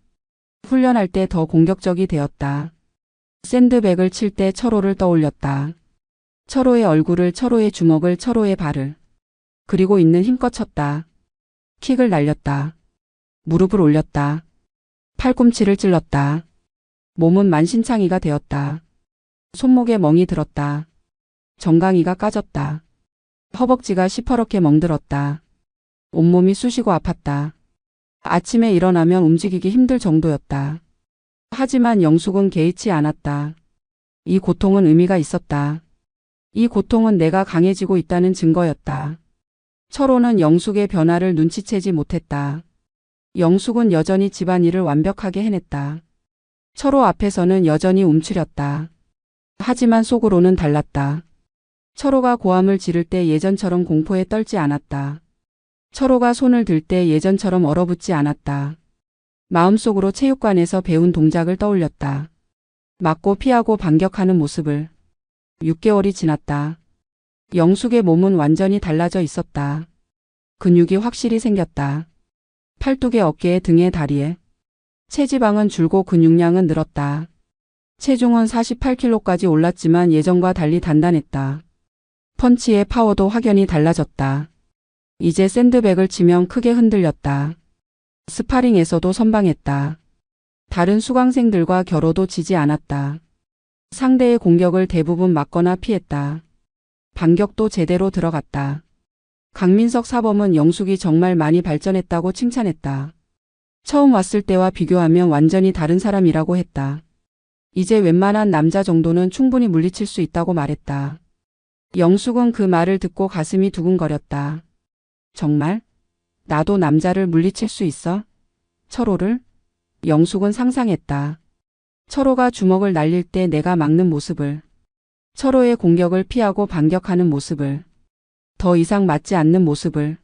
훈련할 때 더 공격적이 되었다. 샌드백을 칠 때 철호를 떠올렸다. 철호의 얼굴을, 철호의 주먹을, 철호의 발을. 그리고 있는 힘껏 쳤다. 킥을 날렸다. 무릎을 올렸다. 팔꿈치를 찔렀다. 몸은 만신창이가 되었다. 손목에 멍이 들었다. 정강이가 까졌다. 허벅지가 시퍼렇게 멍들었다. 온몸이 쑤시고 아팠다. 아침에 일어나면 움직이기 힘들 정도였다. 하지만 영숙은 개의치 않았다. 이 고통은 의미가 있었다. 이 고통은 내가 강해지고 있다는 증거였다. 철호는 영숙의 변화를 눈치채지 못했다. 영숙은 여전히 집안일을 완벽하게 해냈다. 철호 앞에서는 여전히 움츠렸다. 하지만 속으로는 달랐다. 철호가 고함을 지를 때 예전처럼 공포에 떨지 않았다. 철호가 손을 들 때 예전처럼 얼어붙지 않았다. 마음속으로 체육관에서 배운 동작을 떠올렸다. 맞고 피하고 반격하는 모습을. 6개월이 지났다. 영숙의 몸은 완전히 달라져 있었다. 근육이 확실히 생겼다. 팔뚝에, 어깨에, 등에, 다리에. 체지방은 줄고 근육량은 늘었다. 체중은 48kg까지 올랐지만 예전과 달리 단단했다. 펀치의 파워도 확연히 달라졌다. 이제 샌드백을 치면 크게 흔들렸다. 스파링에서도 선방했다. 다른 수강생들과 겨뤄도 지지 않았다. 상대의 공격을 대부분 막거나 피했다. 반격도 제대로 들어갔다. 강민석 사범은 영숙이 정말 많이 발전했다고 칭찬했다. 처음 왔을 때와 비교하면 완전히 다른 사람이라고 했다. 이제 웬만한 남자 정도는 충분히 물리칠 수 있다고 말했다. 영숙은 그 말을 듣고 가슴이 두근거렸다. 정말? 나도 남자를 물리칠 수 있어? 철호를? 영숙은 상상했다. 철호가 주먹을 날릴 때 내가 막는 모습을. 철호의 공격을 피하고 반격하는 모습을. 더 이상 맞지 않는 모습을.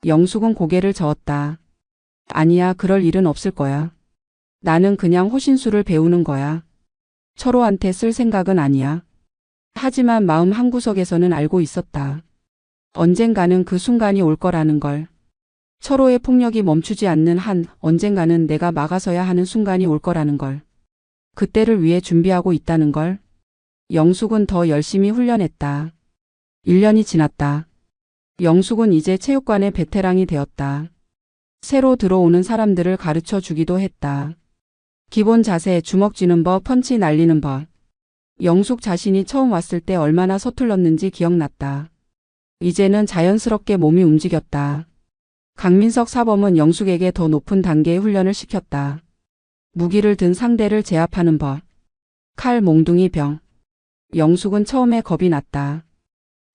영숙은 고개를 저었다. 아니야, 그럴 일은 없을 거야. 나는 그냥 호신술을 배우는 거야. 철호한테 쓸 생각은 아니야. 하지만 마음 한구석에서는 알고 있었다. 언젠가는 그 순간이 올 거라는 걸. 철호의 폭력이 멈추지 않는 한 언젠가는 내가 막아서야 하는 순간이 올 거라는 걸. 그때를 위해 준비하고 있다는 걸. 영숙은 더 열심히 훈련했다. 1년이 지났다. 영숙은 이제 체육관의 베테랑이 되었다. 새로 들어오는 사람들을 가르쳐 주기도 했다. 기본 자세, 주먹 쥐는 법, 펀치 날리는 법. 영숙 자신이 처음 왔을 때 얼마나 서툴렀는지 기억났다. 이제는 자연스럽게 몸이 움직였다. 강민석 사범은 영숙에게 더 높은 단계의 훈련을 시켰다. 무기를 든 상대를 제압하는 법. 칼, 몽둥이, 병. 영숙은 처음에 겁이 났다.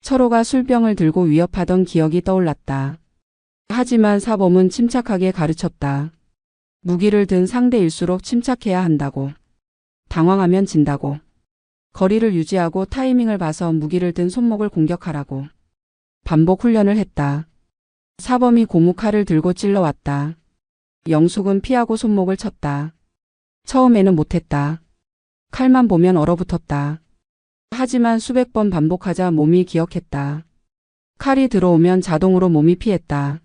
철호가 술병을 들고 위협하던 기억이 떠올랐다. 하지만 사범은 침착하게 가르쳤다. 무기를 든 상대일수록 침착해야 한다고. 당황하면 진다고. 거리를 유지하고 타이밍을 봐서 무기를 든 손목을 공격하라고. 반복 훈련을 했다. 사범이 고무칼을 들고 찔러왔다. 영숙은 피하고 손목을 쳤다. 처음에는 못했다. 칼만 보면 얼어붙었다. 하지만 수백 번 반복하자 몸이 기억했다. 칼이 들어오면 자동으로 몸이 피했다.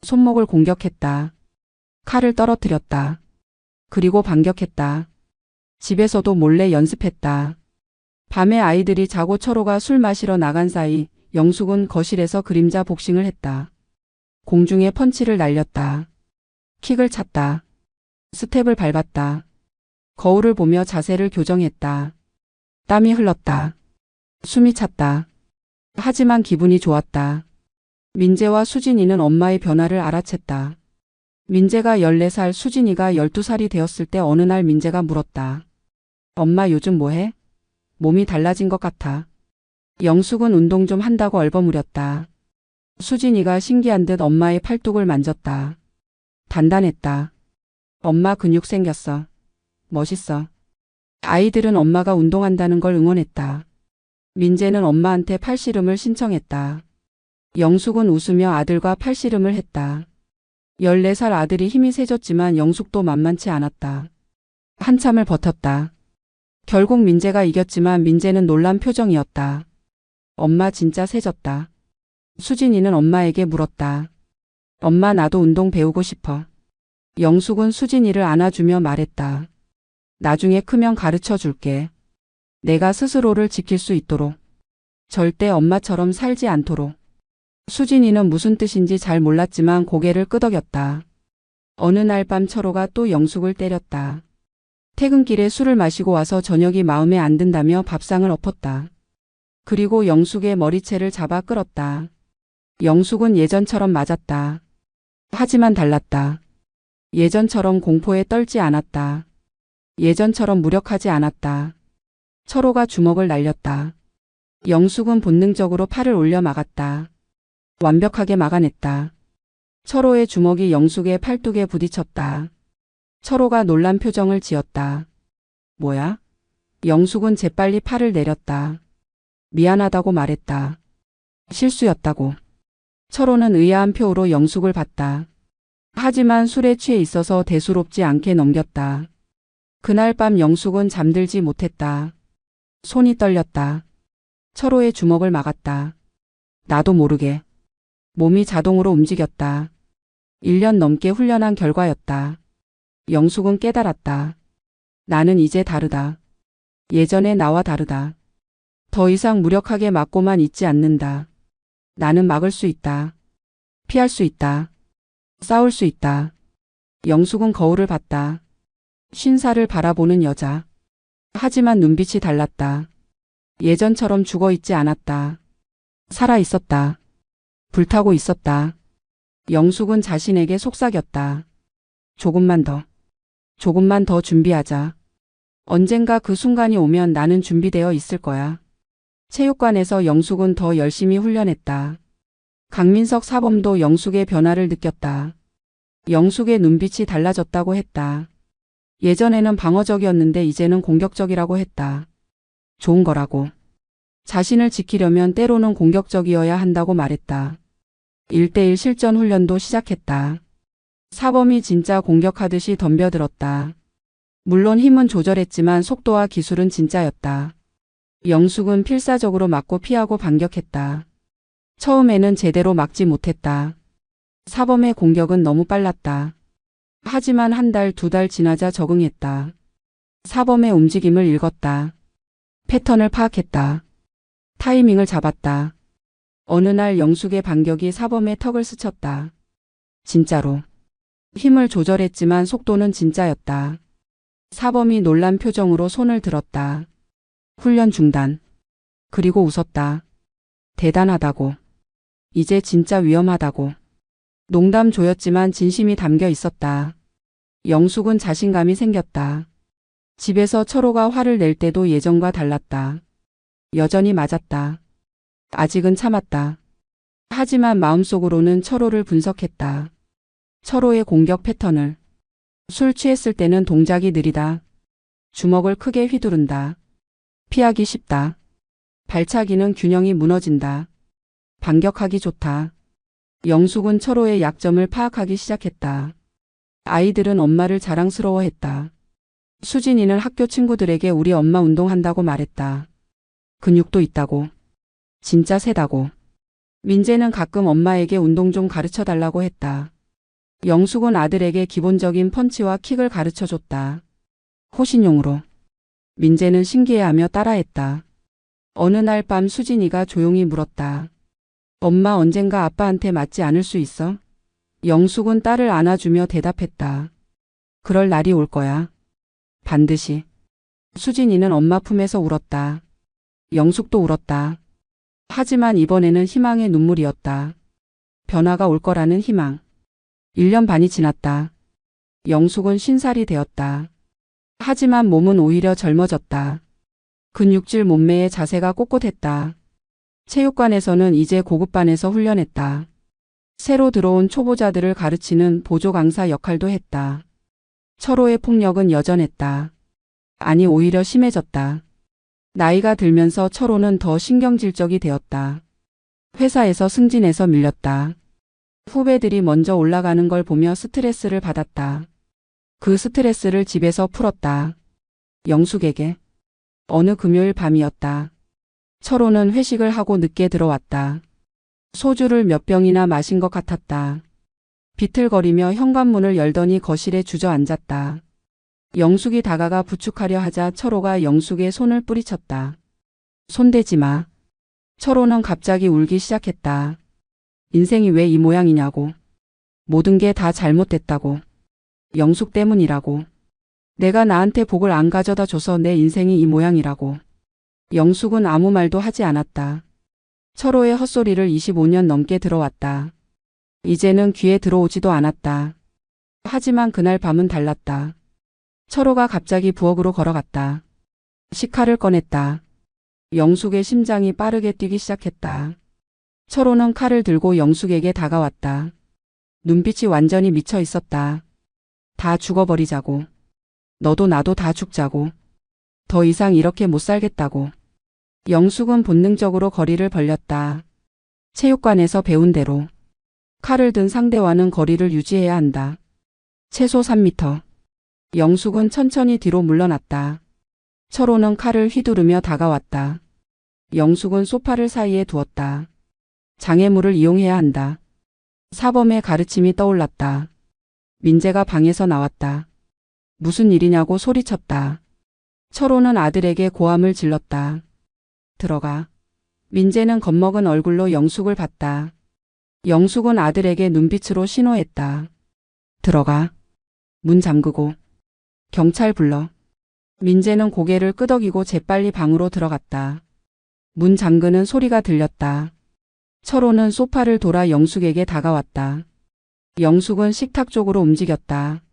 손목을 공격했다. 칼을 떨어뜨렸다. 그리고 반격했다. 집에서도 몰래 연습했다. 밤에 아이들이 자고 철호가 술 마시러 나간 사이 영숙은 거실에서 그림자 복싱을 했다. 공중에 펀치를 날렸다. 킥을 찼다. 스텝을 밟았다. 거울을 보며 자세를 교정했다. 땀이 흘렀다. 숨이 찼다. 하지만 기분이 좋았다. 민재와 수진이는 엄마의 변화를 알아챘다. 민재가 14살, 수진이가 12살이 되었을 때 어느 날 민재가 물었다. 엄마 요즘 뭐해? 몸이 달라진 것 같아. 영숙은 운동 좀 한다고 얼버무렸다. 수진이가 신기한 듯 엄마의 팔뚝을 만졌다. 단단했다. 엄마 근육 생겼어. 멋있어. 아이들은 엄마가 운동한다는 걸 응원했다. 민재는 엄마한테 팔씨름을 신청했다. 영숙은 웃으며 아들과 팔씨름을 했다. 14살 아들이 힘이 세졌지만 영숙도 만만치 않았다. 한참을 버텼다. 결국 민재가 이겼지만 민재는 놀란 표정이었다. 엄마 진짜 세졌다. 수진이는 엄마에게 물었다. 엄마 나도 운동 배우고 싶어. 영숙은 수진이를 안아주며 말했다. 나중에 크면 가르쳐 줄게. 내가 스스로를 지킬 수 있도록. 절대 엄마처럼 살지 않도록. 수진이는 무슨 뜻인지 잘 몰랐지만 고개를 끄덕였다. 어느 날 밤 철호가 또 영숙을 때렸다. 퇴근길에 술을 마시고 와서 저녁이 마음에 안 든다며 밥상을 엎었다. 그리고 영숙의 머리채를 잡아 끌었다. 영숙은 예전처럼 맞았다. 하지만 달랐다. 예전처럼 공포에 떨지 않았다. 예전처럼 무력하지 않았다. 철호가 주먹을 날렸다. 영숙은 본능적으로 팔을 올려 막았다. 완벽하게 막아냈다. 철호의 주먹이 영숙의 팔뚝에 부딪혔다. 철호가 놀란 표정을 지었다. 뭐야? 영숙은 재빨리 팔을 내렸다. 미안하다고 말했다. 실수였다고. 철호는 의아한 표로 영숙을 봤다. 하지만 술에 취해 있어서 대수롭지 않게 넘겼다. 그날 밤 영숙은 잠들지 못했다. 손이 떨렸다. 철호의 주먹을 막았다. 나도 모르게. 몸이 자동으로 움직였다. 1년 넘게 훈련한 결과였다. 영숙은 깨달았다. 나는 이제 다르다. 예전의 나와 다르다. 더 이상 무력하게 맞고만 있지 않는다. 나는 막을 수 있다. 피할 수 있다. 싸울 수 있다. 영숙은 거울을 봤다. 50살을 바라보는 여자. 하지만 눈빛이 달랐다. 예전처럼 죽어 있지 않았다. 살아 있었다. 불타고 있었다. 영숙은 자신에게 속삭였다. 조금만 더 준비하자. 언젠가 그 순간이 오면 나는 준비되어 있을 거야. 체육관에서 영숙은 더 열심히 훈련했다. 강민석 사범도 영숙의 변화를 느꼈다. 영숙의 눈빛이 달라졌다고 했다. 예전에는 방어적이었는데 이제는 공격적이라고 했다. 좋은 거라고. 자신을 지키려면 때로는 공격적이어야 한다고 말했다. 1대1 실전 훈련도 시작했다. 사범이 진짜 공격하듯이 덤벼들었다. 물론 힘은 조절했지만 속도와 기술은 진짜였다. 영숙은 필사적으로 맞고 피하고 반격했다. 처음에는 제대로 막지 못했다. 사범의 공격은 너무 빨랐다. 하지만 한 달, 2달 지나자 적응했다. 사범의 움직임을 읽었다. 패턴을 파악했다. 타이밍을 잡았다. 어느 날 영숙의 반격이 사범의 턱을 스쳤다. 진짜로. 힘을 조절했지만 속도는 진짜였다. 사범이 놀란 표정으로 손을 들었다. 훈련 중단. 그리고 웃었다. 대단하다고. 이제 진짜 위험하다고. 농담 조였지만 진심이 담겨 있었다. 영숙은 자신감이 생겼다. 집에서 철호가 화를 낼 때도 예전과 달랐다. 여전히 맞았다. 아직은 참았다. 하지만 마음속으로는 철호를 분석했다. 철호의 공격 패턴을. 술 취했을 때는 동작이 느리다. 주먹을 크게 휘두른다. 피하기 쉽다. 발차기는 균형이 무너진다. 반격하기 좋다. 영숙은 철호의 약점을 파악하기 시작했다. 아이들은 엄마를 자랑스러워했다. 수진이는 학교 친구들에게 우리 엄마 운동한다고 말했다. 근육도 있다고. 진짜 세다고. 민재는 가끔 엄마에게 운동 좀 가르쳐 달라고 했다. 영숙은 아들에게 기본적인 펀치와 킥을 가르쳐 줬다. 호신용으로. 민재는 신기해하며 따라했다. 어느 날 밤 수진이가 조용히 물었다. 엄마 언젠가 아빠한테 맞지 않을 수 있어? 영숙은 딸을 안아주며 대답했다. 그럴 날이 올 거야. 반드시. 수진이는 엄마 품에서 울었다. 영숙도 울었다. 하지만 이번에는 희망의 눈물이었다. 변화가 올 거라는 희망. 1년 반이 지났다. 영숙은 50살이 되었다. 하지만 몸은 오히려 젊어졌다. 근육질 몸매의 자세가 꼿꼿했다. 체육관에서는 이제 고급반에서 훈련했다. 새로 들어온 초보자들을 가르치는 보조 강사 역할도 했다. 철호의 폭력은 여전했다. 아니 오히려 심해졌다. 나이가 들면서 철호는 더 신경질적이 되었다. 회사에서 승진해서 밀렸다. 후배들이 먼저 올라가는 걸 보며 스트레스를 받았다. 그 스트레스를 집에서 풀었다. 영숙에게. 어느 금요일 밤이었다. 철호는 회식을 하고 늦게 들어왔다. 소주를 몇 병이나 마신 것 같았다. 비틀거리며 현관문을 열더니 거실에 주저앉았다. 영숙이 다가가 부축하려 하자 철호가 영숙의 손을 뿌리쳤다. 손대지 마. 철호는 갑자기 울기 시작했다. 인생이 왜 이 모양이냐고. 모든 게 다 잘못됐다고. 영숙 때문이라고. 내가 나한테 복을 안 가져다 줘서 내 인생이 이 모양이라고. 영숙은 아무 말도 하지 않았다. 철호의 헛소리를 25년 넘게 들어왔다. 이제는 귀에 들어오지도 않았다. 하지만 그날 밤은 달랐다. 철호가 갑자기 부엌으로 걸어갔다. 식칼을 꺼냈다. 영숙의 심장이 빠르게 뛰기 시작했다. 철호는 칼을 들고 영숙에게 다가왔다. 눈빛이 완전히 미쳐 있었다. 다 죽어버리자고. 너도 나도 다 죽자고. 더 이상 이렇게 못 살겠다고. 영숙은 본능적으로 거리를 벌렸다. 체육관에서 배운 대로. 칼을 든 상대와는 거리를 유지해야 한다. 최소 3m. 영숙은 천천히 뒤로 물러났다. 철호는 칼을 휘두르며 다가왔다. 영숙은 소파를 사이에 두었다. 장애물을 이용해야 한다. 사범의 가르침이 떠올랐다. 민재가 방에서 나왔다. 무슨 일이냐고 소리쳤다. 철호는 아들에게 고함을 질렀다. 들어가. 민재는 겁먹은 얼굴로 영숙을 봤다. 영숙은 아들에게 눈빛으로 신호했다. 들어가. 문 잠그고. 경찰 불러. 민재는 고개를 끄덕이고 재빨리 방으로 들어갔다. 문 잠그는 소리가 들렸다. 철호는 소파를 돌아 영숙에게 다가왔다. 영숙은 식탁 쪽으로 움직였다.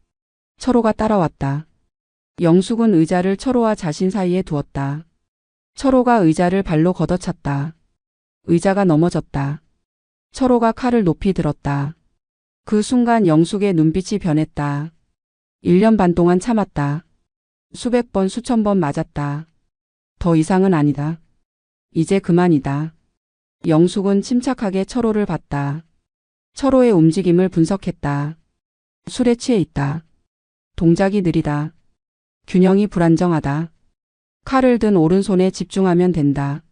철호가 따라왔다. 영숙은 의자를 철호와 자신 사이에 두었다. 철호가 의자를 발로 걷어찼다. 의자가 넘어졌다. 철호가 칼을 높이 들었다. 그 순간 영숙의 눈빛이 변했다. 1년 반 동안 참았다. 수백 번 수천 번 맞았다. 더 이상은 아니다. 이제 그만이다. 영숙은 침착하게 철호를 봤다. 철호의 움직임을 분석했다. 술에 취해 있다. 동작이 느리다. 균형이 불안정하다. 칼을 든 오른손에 집중하면 된다.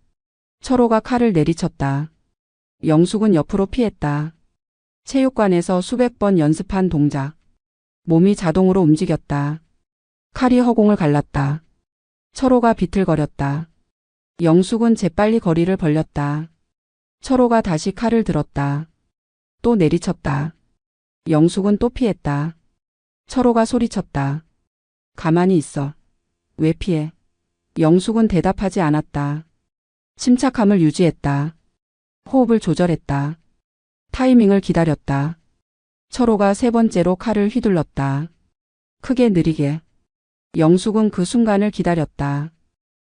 철호가 칼을 내리쳤다. 영숙은 옆으로 피했다. 체육관에서 수백 번 연습한 동작. 몸이 자동으로 움직였다. 칼이 허공을 갈랐다. 철호가 비틀거렸다. 영숙은 재빨리 거리를 벌렸다. 철호가 다시 칼을 들었다. 또 내리쳤다. 영숙은 또 피했다. 철호가 소리쳤다. 가만히 있어. 왜 피해? 영숙은 대답하지 않았다. 침착함을 유지했다. 호흡을 조절했다. 타이밍을 기다렸다. 철호가 세 번째로 칼을 휘둘렀다. 크게 느리게. 영숙은 그 순간을 기다렸다.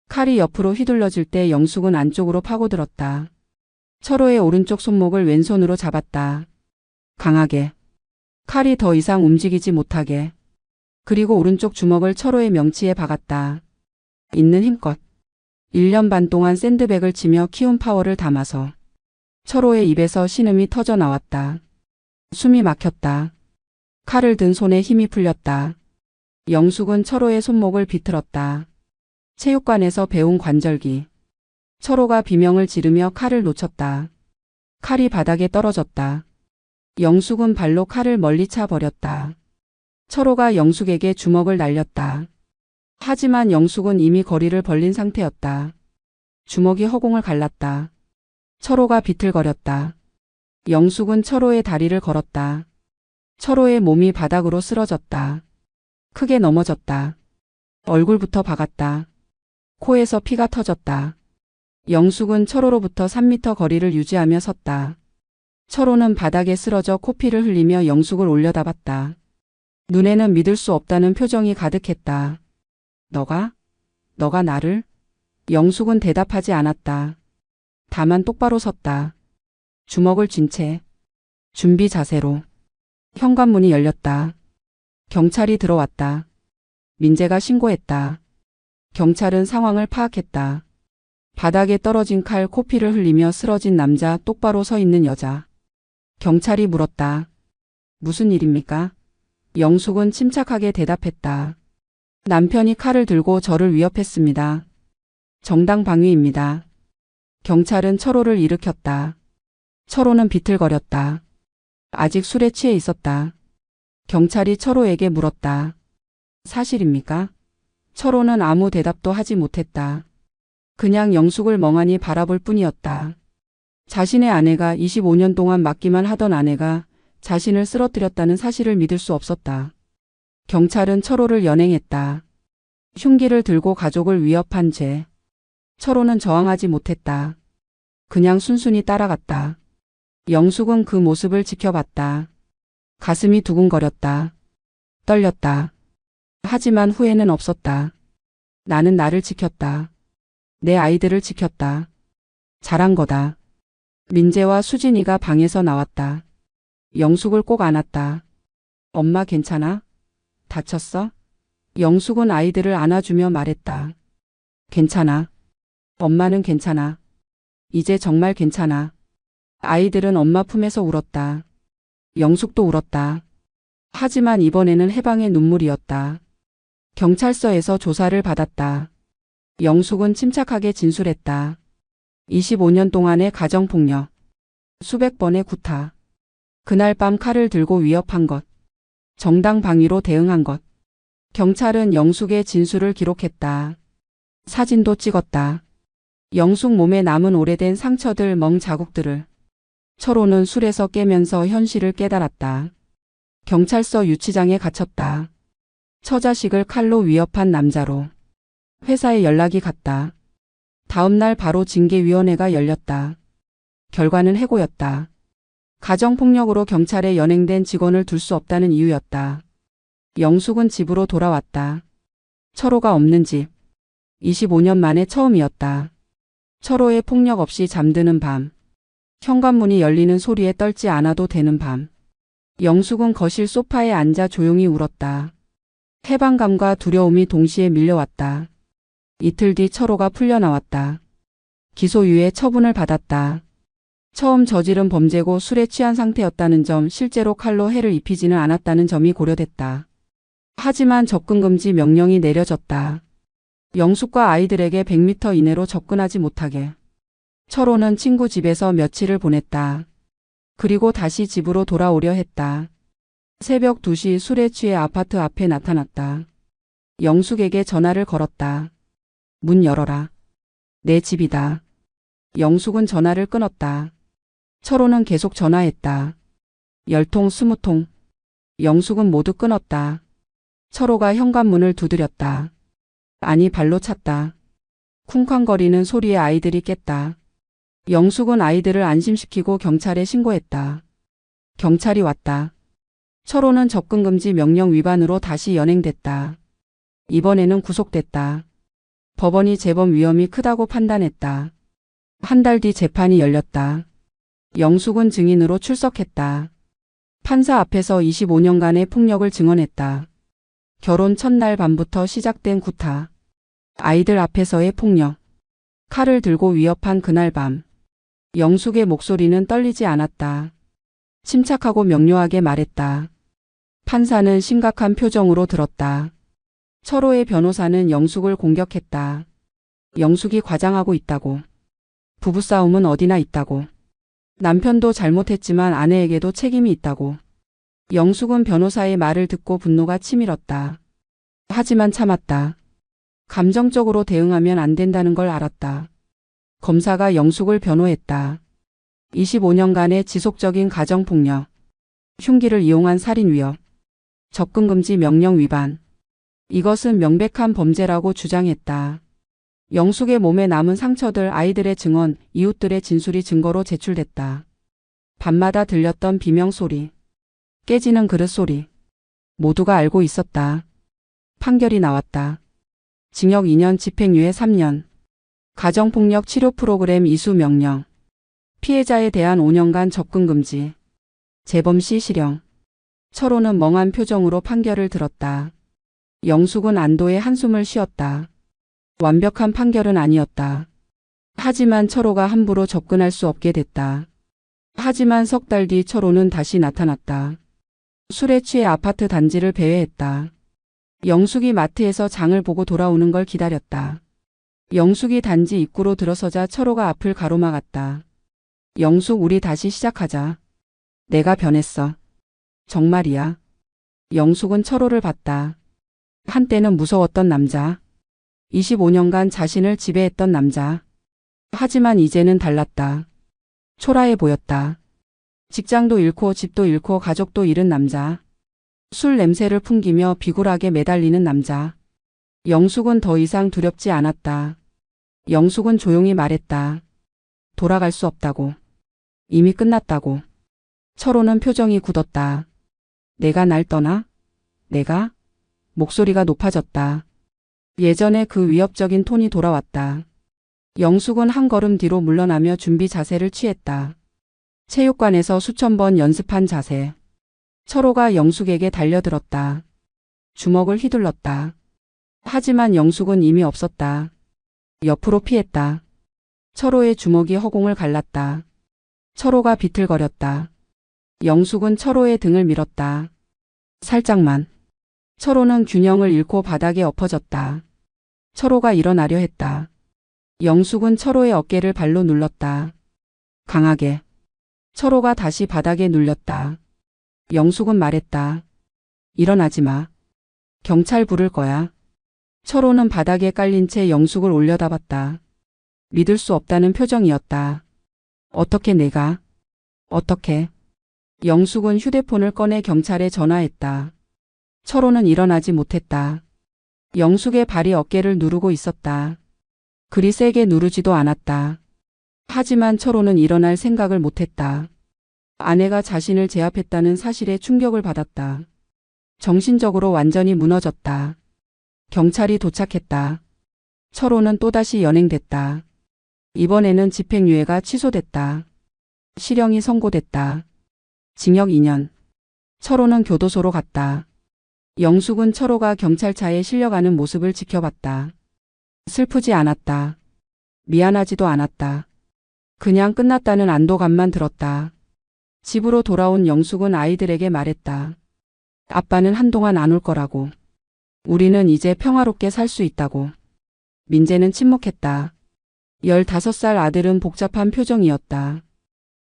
칼이 옆으로 휘둘러질 때 영숙은 안쪽으로 파고들었다. 철호의 오른쪽 손목을 왼손으로 잡았다. 강하게. 칼이 더 이상 움직이지 못하게. 그리고 오른쪽 주먹을 철호의 명치에 박았다. 있는 힘껏. 1년 반 동안 샌드백을 치며 키운 파워를 담아서. 철호의 입에서 신음이 터져 나왔다. 숨이 막혔다. 칼을 든 손에 힘이 풀렸다. 영숙은 철호의 손목을 비틀었다. 체육관에서 배운 관절기. 철호가 비명을 지르며 칼을 놓쳤다. 칼이 바닥에 떨어졌다. 영숙은 발로 칼을 멀리 차 버렸다. 철호가 영숙에게 주먹을 날렸다. 하지만 영숙은 이미 거리를 벌린 상태였다. 주먹이 허공을 갈랐다. 철호가 비틀거렸다. 영숙은 철호의 다리를 걸었다. 철호의 몸이 바닥으로 쓰러졌다. 크게 넘어졌다. 얼굴부터 박았다. 코에서 피가 터졌다. 영숙은 철호로부터 3m 거리를 유지하며 섰다. 철호는 바닥에 쓰러져 코피를 흘리며 영숙을 올려다봤다. 눈에는 믿을 수 없다는 표정이 가득했다. 너가 나를? 영숙은 대답하지 않았다. 다만 똑바로 섰다. 주먹을 쥔 채 준비 자세로. 현관문이 열렸다. 경찰이 들어왔다. 민재가 신고했다. 경찰은 상황을 파악했다. 바닥에 떨어진 칼, 코피를 흘리며 쓰러진 남자, 똑바로 서 있는 여자. 경찰이 물었다. 무슨 일입니까? 영숙은 침착하게 대답했다. 남편이 칼을 들고 저를 위협했습니다. 정당방위입니다. 경찰은 철호를 일으켰다. 철호는 비틀거렸다. 아직 술에 취해 있었다. 경찰이 철호에게 물었다. 사실입니까? 철호는 아무 대답도 하지 못했다. 그냥 영숙을 멍하니 바라볼 뿐이었다. 자신의 아내가 25년 동안 맡기만 하던 아내가 자신을 쓰러뜨렸다는 사실을 믿을 수 없었다. 경찰은 철호를 연행했다. 흉기를 들고 가족을 위협한 죄. 철호는 저항하지 못했다. 그냥 순순히 따라갔다. 영숙은 그 모습을 지켜봤다. 가슴이 두근거렸다. 떨렸다. 하지만 후회는 없었다. 나는 나를 지켰다. 내 아이들을 지켰다. 잘한 거다. 민재와 수진이가 방에서 나왔다. 영숙을 꼭 안았다. 엄마 괜찮아? 다쳤어? 영숙은 아이들을 안아주며 말했다. 괜찮아. 엄마는 괜찮아. 이제 정말 괜찮아. 아이들은 엄마 품에서 울었다. 영숙도 울었다. 하지만 이번에는 해방의 눈물이었다. 경찰서에서 조사를 받았다. 영숙은 침착하게 진술했다. 25년 동안의 가정폭력, 수백 번의 구타, 그날 밤 칼을 들고 위협한 것, 정당방위로 대응한 것. 경찰은 영숙의 진술을 기록했다. 사진도 찍었다. 영숙 몸에 남은 오래된 상처들, 멍 자국들을. 철호는 술에서 깨면서 현실을 깨달았다. 경찰서 유치장에 갇혔다. 처자식을 칼로 위협한 남자로. 회사에 연락이 갔다. 다음 날 바로 징계위원회가 열렸다. 결과는 해고였다. 가정폭력으로 경찰에 연행된 직원을 둘 수 없다는 이유였다. 영숙은 집으로 돌아왔다. 철호가 없는 집. 25년 만에 처음이었다. 철호의 폭력 없이 잠드는 밤. 현관문이 열리는 소리에 떨지 않아도 되는 밤. 영숙은 거실 소파에 앉아 조용히 울었다. 해방감과 두려움이 동시에 밀려왔다. 이틀 뒤 철호가 풀려나왔다. 기소유예 처분을 받았다. 처음 저지른 범죄고 술에 취한 상태였다는 점, 실제로 칼로 해를 입히지는 않았다는 점이 고려됐다. 하지만 접근금지 명령이 내려졌다. 영숙과 아이들에게 100m 이내로 접근하지 못하게. 철호는 친구 집에서 며칠을 보냈다. 그리고 다시 집으로 돌아오려 했다. 새벽 2시 술에 취해 아파트 앞에 나타났다. 영숙에게 전화를 걸었다. 문 열어라. 내 집이다. 영숙은 전화를 끊었다. 철호는 계속 전화했다. 10통 20통. 영숙은 모두 끊었다. 철호가 현관문을 두드렸다. 아니, 발로 찼다. 쿵쾅거리는 소리에 아이들이 깼다. 영숙은 아이들을 안심시키고 경찰에 신고했다. 경찰이 왔다. 철호는 접근금지 명령 위반으로 다시 연행됐다. 이번에는 구속됐다. 법원이 재범 위험이 크다고 판단했다. 한 달 뒤 재판이 열렸다. 영숙은 증인으로 출석했다. 판사 앞에서 25년간의 폭력을 증언했다. 결혼 첫날 밤부터 시작된 구타. 아이들 앞에서의 폭력. 칼을 들고 위협한 그날 밤. 영숙의 목소리는 떨리지 않았다. 침착하고 명료하게 말했다. 판사는 심각한 표정으로 들었다. 철호의 변호사는 영숙을 공격했다. 영숙이 과장하고 있다고. 부부싸움은 어디나 있다고. 남편도 잘못했지만 아내에게도 책임이 있다고. 영숙은 변호사의 말을 듣고 분노가 치밀었다. 하지만 참았다. 감정적으로 대응하면 안 된다는 걸 알았다. 검사가 영숙을 변호했다. 25년간의 지속적인 가정폭력, 흉기를 이용한 살인 위협, 접근금지 명령 위반. 이것은 명백한 범죄라고 주장했다. 영숙의 몸에 남은 상처들, 아이들의 증언, 이웃들의 진술이 증거로 제출됐다. 밤마다 들렸던 비명소리, 깨지는 그릇 소리. 모두가 알고 있었다. 판결이 나왔다. 징역 2년, 집행유예 3년. 가정폭력 치료 프로그램 이수 명령. 피해자에 대한 5년간 접근금지. 재범 시 실형. 철호는 멍한 표정으로 판결을 들었다. 영숙은 안도의 한숨을 쉬었다. 완벽한 판결은 아니었다. 하지만 철호가 함부로 접근할 수 없게 됐다. 하지만 석 달 뒤 철호는 다시 나타났다. 술에 취해 아파트 단지를 배회했다. 영숙이 마트에서 장을 보고 돌아오는 걸 기다렸다. 영숙이 단지 입구로 들어서자 철호가 앞을 가로막았다. 영숙, 우리 다시 시작하자. 내가 변했어. 정말이야. 영숙은 철호를 봤다. 한때는 무서웠던 남자. 25년간 자신을 지배했던 남자. 하지만 이제는 달랐다. 초라해 보였다. 직장도 잃고 집도 잃고 가족도 잃은 남자. 술 냄새를 풍기며 비굴하게 매달리는 남자. 영숙은 더 이상 두렵지 않았다. 영숙은 조용히 말했다. 돌아갈 수 없다고. 이미 끝났다고. 철호는 표정이 굳었다. 내가 날 떠나? 내가? 목소리가 높아졌다. 예전에 그 위협적인 톤이 돌아왔다. 영숙은 한 걸음 뒤로 물러나며 준비 자세를 취했다. 체육관에서 수천 번 연습한 자세. 철호가 영숙에게 달려들었다. 주먹을 휘둘렀다. 하지만 영숙은 이미 없었다. 옆으로 피했다. 철호의 주먹이 허공을 갈랐다. 철호가 비틀거렸다. 영숙은 철호의 등을 밀었다. 살짝만. 철호는 균형을 잃고 바닥에 엎어졌다. 철호가 일어나려 했다. 영숙은 철호의 어깨를 발로 눌렀다. 강하게. 철호가 다시 바닥에 눌렸다. 영숙은 말했다. 일어나지 마. 경찰 부를 거야. 철호는 바닥에 깔린 채 영숙을 올려다봤다. 믿을 수 없다는 표정이었다. 어떻게 내가? 어떻게? 영숙은 휴대폰을 꺼내 경찰에 전화했다. 철호는 일어나지 못했다. 영숙의 발이 어깨를 누르고 있었다. 그리 세게 누르지도 않았다. 하지만 철호는 일어날 생각을 못했다. 아내가 자신을 제압했다는 사실에 충격을 받았다. 정신적으로 완전히 무너졌다. 경찰이 도착했다. 철호는 또다시 연행됐다. 이번에는 집행유예가 취소됐다. 실형이 선고됐다. 징역 2년. 철호는 교도소로 갔다. 영숙은 철호가 경찰차에 실려가는 모습을 지켜봤다. 슬프지 않았다. 미안하지도 않았다. 그냥 끝났다는 안도감만 들었다. 집으로 돌아온 영숙은 아이들에게 말했다. 아빠는 한동안 안 올 거라고. 우리는 이제 평화롭게 살 수 있다고. 민재는 침묵했다. 15살 아들은 복잡한 표정이었다.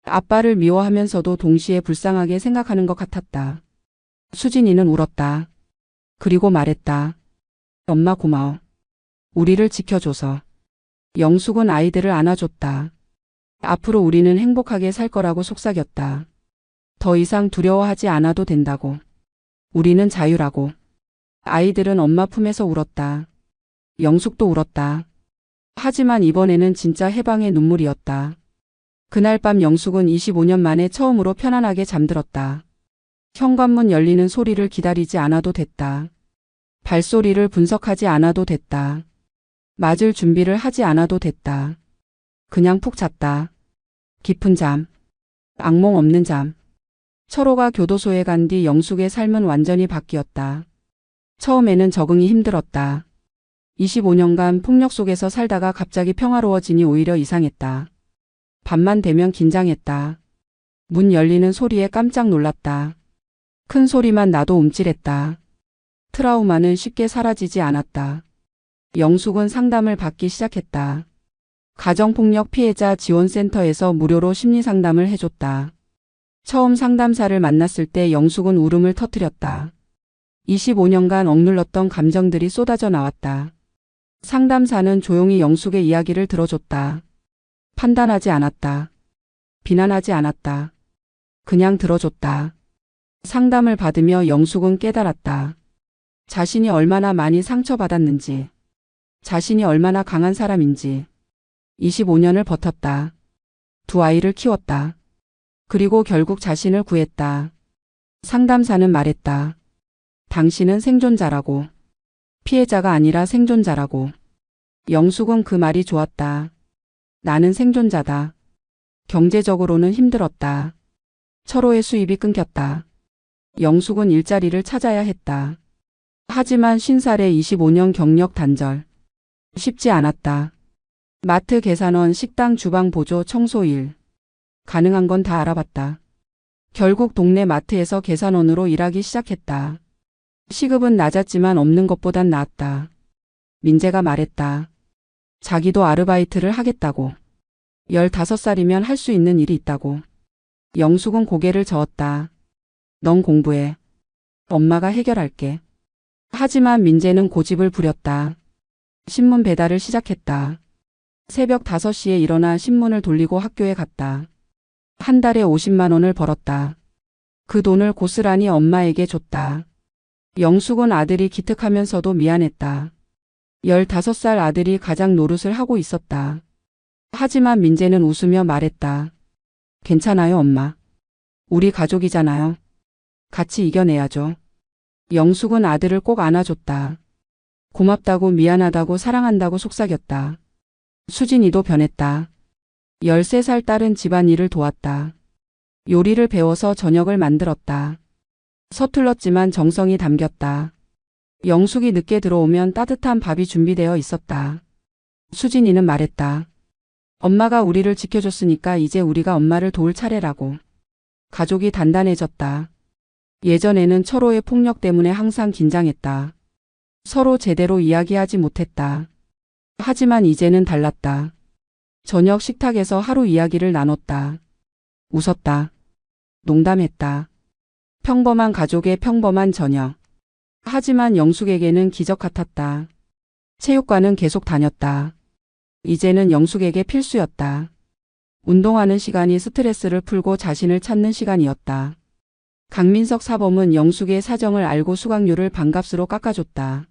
아빠를 미워하면서도 동시에 불쌍하게 생각하는 것 같았다. 수진이는 울었다. 그리고 말했다. 엄마 고마워. 우리를 지켜줘서. 영숙은 아이들을 안아줬다. 앞으로 우리는 행복하게 살 거라고 속삭였다. 더 이상 두려워하지 않아도 된다고. 우리는 자유라고. 아이들은 엄마 품에서 울었다. 영숙도 울었다. 하지만 이번에는 진짜 해방의 눈물이었다. 그날 밤 영숙은 25년 만에 처음으로 편안하게 잠들었다. 현관문 열리는 소리를 기다리지 않아도 됐다. 발소리를 분석하지 않아도 됐다. 맞을 준비를 하지 않아도 됐다. 그냥 푹 잤다. 깊은 잠. 악몽 없는 잠. 철호가 교도소에 간 뒤 영숙의 삶은 완전히 바뀌었다. 처음에는 적응이 힘들었다. 25년간 폭력 속에서 살다가 갑자기 평화로워지니 오히려 이상했다. 밤만 되면 긴장했다. 문 열리는 소리에 깜짝 놀랐다. 큰 소리만 나도 움찔했다. 트라우마는 쉽게 사라지지 않았다. 영숙은 상담을 받기 시작했다. 가정폭력 피해자 지원센터에서 무료로 심리상담을 해줬다. 처음 상담사를 만났을 때 영숙은 울음을 터뜨렸다. 25년간 억눌렀던 감정들이 쏟아져 나왔다. 상담사는 조용히 영숙의 이야기를 들어줬다. 판단하지 않았다. 비난하지 않았다. 그냥 들어줬다. 상담을 받으며 영숙은 깨달았다. 자신이 얼마나 많이 상처받았는지, 자신이 얼마나 강한 사람인지. 25년을 버텼다. 두 아이를 키웠다. 그리고 결국 자신을 구했다. 상담사는 말했다. 당신은 생존자라고. 피해자가 아니라 생존자라고. 영숙은 그 말이 좋았다. 나는 생존자다. 경제적으로는 힘들었다. 철호의 수입이 끊겼다. 영숙은 일자리를 찾아야 했다. 하지만 50살의 25년 경력 단절. 쉽지 않았다. 마트 계산원, 식당 주방 보조, 청소 일. 가능한 건 다 알아봤다. 결국 동네 마트에서 계산원으로 일하기 시작했다. 시급은 낮았지만 없는 것보단 나았다. 민재가 말했다. 자기도 아르바이트를 하겠다고. 15살이면 할 수 있는 일이 있다고. 영숙은 고개를 저었다. 넌 공부해. 엄마가 해결할게. 하지만 민재는 고집을 부렸다. 신문 배달을 시작했다. 새벽 5시에 일어나 신문을 돌리고 학교에 갔다. 한 달에 50만 원을 벌었다. 그 돈을 고스란히 엄마에게 줬다. 영숙은 아들이 기특하면서도 미안했다. 15살 아들이 가장 노릇을 하고 있었다. 하지만 민재는 웃으며 말했다. 괜찮아요, 엄마. 우리 가족이잖아요. 같이 이겨내야죠. 영숙은 아들을 꼭 안아줬다. 고맙다고, 미안하다고, 사랑한다고 속삭였다. 수진이도 변했다. 13살 딸은 집안일을 도왔다. 요리를 배워서 저녁을 만들었다. 서툴렀지만 정성이 담겼다. 영숙이 늦게 들어오면 따뜻한 밥이 준비되어 있었다. 수진이는 말했다. 엄마가 우리를 지켜줬으니까 이제 우리가 엄마를 도울 차례라고. 가족이 단단해졌다. 예전에는 철호의 폭력 때문에 항상 긴장했다. 서로 제대로 이야기하지 못했다. 하지만 이제는 달랐다. 저녁 식탁에서 하루 이야기를 나눴다. 웃었다. 농담했다. 평범한 가족의 평범한 저녁. 하지만 영숙에게는 기적 같았다. 체육관은 계속 다녔다. 이제는 영숙에게 필수였다. 운동하는 시간이 스트레스를 풀고 자신을 찾는 시간이었다. 강민석 사범은 영숙의 사정을 알고 수강료를 반값으로 깎아줬다.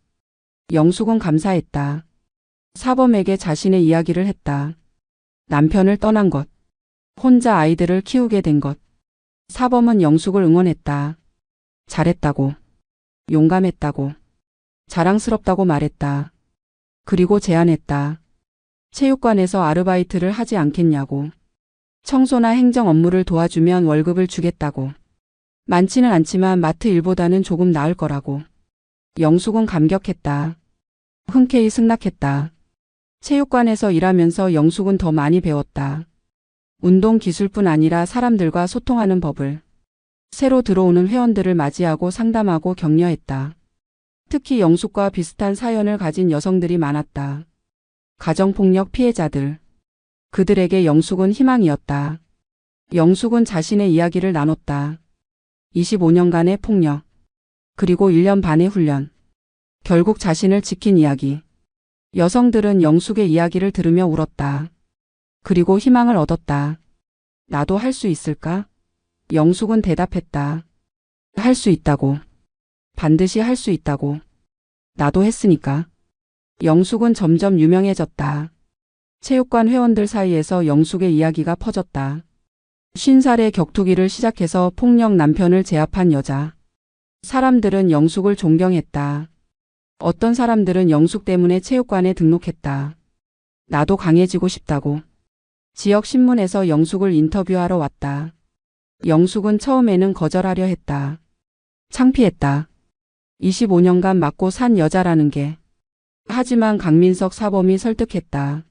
영숙은 감사했다. 사범에게 자신의 이야기를 했다. 남편을 떠난 것, 혼자 아이들을 키우게 된 것. 사범은 영숙을 응원했다. 잘했다고, 용감했다고, 자랑스럽다고 말했다. 그리고 제안했다. 체육관에서 아르바이트를 하지 않겠냐고. 청소나 행정 업무를 도와주면 월급을 주겠다고. 많지는 않지만 마트 일보다는 조금 나을 거라고. 영숙은 감격했다. 흔쾌히 승낙했다. 체육관에서 일하면서 영숙은 더 많이 배웠다. 운동 기술뿐 아니라 사람들과 소통하는 법을. 새로 들어오는 회원들을 맞이하고 상담하고 격려했다. 특히 영숙과 비슷한 사연을 가진 여성들이 많았다. 가정폭력 피해자들. 그들에게 영숙은 희망이었다. 영숙은 자신의 이야기를 나눴다. 25년간의 폭력. 그리고 1년 반의 훈련. 결국 자신을 지킨 이야기. 여성들은 영숙의 이야기를 들으며 울었다. 그리고 희망을 얻었다. 나도 할 수 있을까? 영숙은 대답했다. 할 수 있다고. 반드시 할 수 있다고. 나도 했으니까. 영숙은 점점 유명해졌다. 체육관 회원들 사이에서 영숙의 이야기가 퍼졌다. 50살의 격투기를 시작해서 폭력 남편을 제압한 여자. 사람들은 영숙을 존경했다. 어떤 사람들은 영숙 때문에 체육관에 등록했다. 나도 강해지고 싶다고. 지역 신문에서 영숙을 인터뷰하러 왔다. 영숙은 처음에는 거절하려 했다. 창피했다. 25년간 맞고 산 여자라는 게. 하지만 강민석 사범이 설득했다.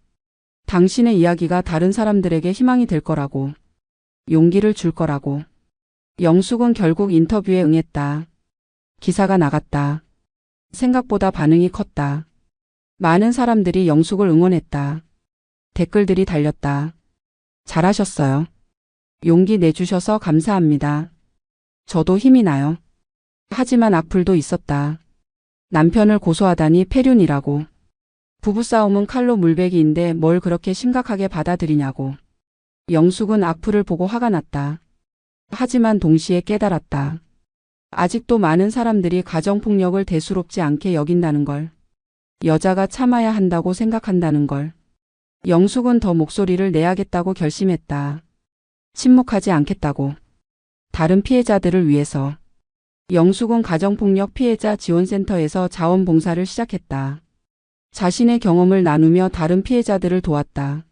당신의 이야기가 다른 사람들에게 희망이 될 거라고. 용기를 줄 거라고. 영숙은 결국 인터뷰에 응했다. 기사가 나갔다. 생각보다 반응이 컸다. 많은 사람들이 영숙을 응원했다. 댓글들이 달렸다. 잘하셨어요. 용기 내주셔서 감사합니다. 저도 힘이 나요. 하지만 악플도 있었다. 남편을 고소하다니 폐륜이라고. 부부싸움은 칼로 물베기인데 뭘 그렇게 심각하게 받아들이냐고. 영숙은 악플을 보고 화가 났다. 하지만 동시에 깨달았다. 아직도 많은 사람들이 가정폭력을 대수롭지 않게 여긴다는 걸. 여자가 참아야 한다고 생각한다는 걸. 영숙은 더 목소리를 내야겠다고 결심했다. 침묵하지 않겠다고. 다른 피해자들을 위해서. 영숙은 가정폭력 피해자 지원센터에서 자원봉사를 시작했다. 자신의 경험을 나누며 다른 피해자들을 도왔다.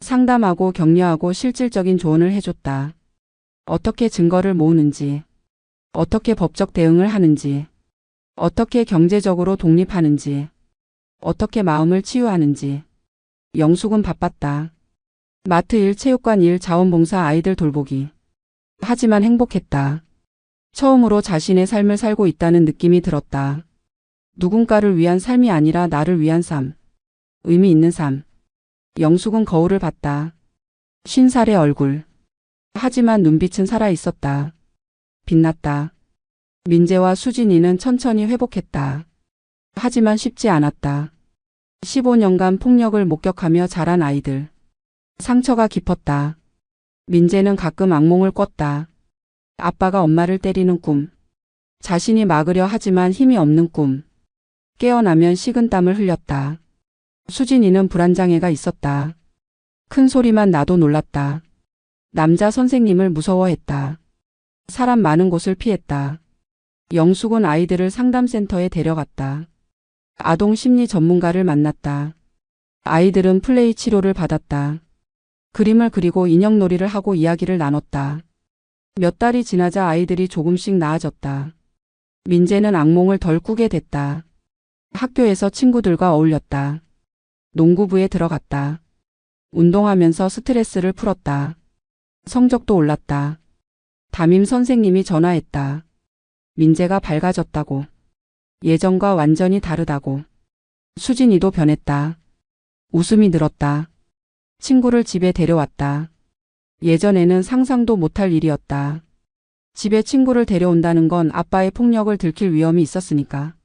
상담하고 격려하고 실질적인 조언을 해줬다. 어떻게 증거를 모으는지, 어떻게 법적 대응을 하는지, 어떻게 경제적으로 독립하는지, 어떻게 마음을 치유하는지. 영숙은 바빴다. 마트 일, 체육관 일, 자원봉사, 아이들 돌보기. 하지만 행복했다. 처음으로 자신의 삶을 살고 있다는 느낌이 들었다. 누군가를 위한 삶이 아니라 나를 위한 삶. 의미 있는 삶. 영숙은 거울을 봤다. 50살의 얼굴. 하지만 눈빛은 살아있었다. 빛났다. 민재와 수진이는 천천히 회복했다. 하지만 쉽지 않았다. 15년간 폭력을 목격하며 자란 아이들. 상처가 깊었다. 민재는 가끔 악몽을 꿨다. 아빠가 엄마를 때리는 꿈. 자신이 막으려 하지만 힘이 없는 꿈. 깨어나면 식은땀을 흘렸다. 수진이는 불안장애가 있었다. 큰 소리만 나도 놀랐다. 남자 선생님을 무서워했다. 사람 많은 곳을 피했다. 영숙은 아이들을 상담센터에 데려갔다. 아동 심리 전문가를 만났다. 아이들은 플레이 치료를 받았다. 그림을 그리고 인형놀이를 하고 이야기를 나눴다. 몇 달이 지나자 아이들이 조금씩 나아졌다. 민재는 악몽을 덜 꾸게 됐다. 학교에서 친구들과 어울렸다. 농구부에 들어갔다. 운동하면서 스트레스를 풀었다. 성적도 올랐다. 담임 선생님이 전화했다. 민재가 밝아졌다고. 예전과 완전히 다르다고. 수진이도 변했다. 웃음이 늘었다. 친구를 집에 데려왔다. 예전에는 상상도 못할 일이었다. 집에 친구를 데려온다는 건 아빠의 폭력을 들킬 위험이 있었으니까.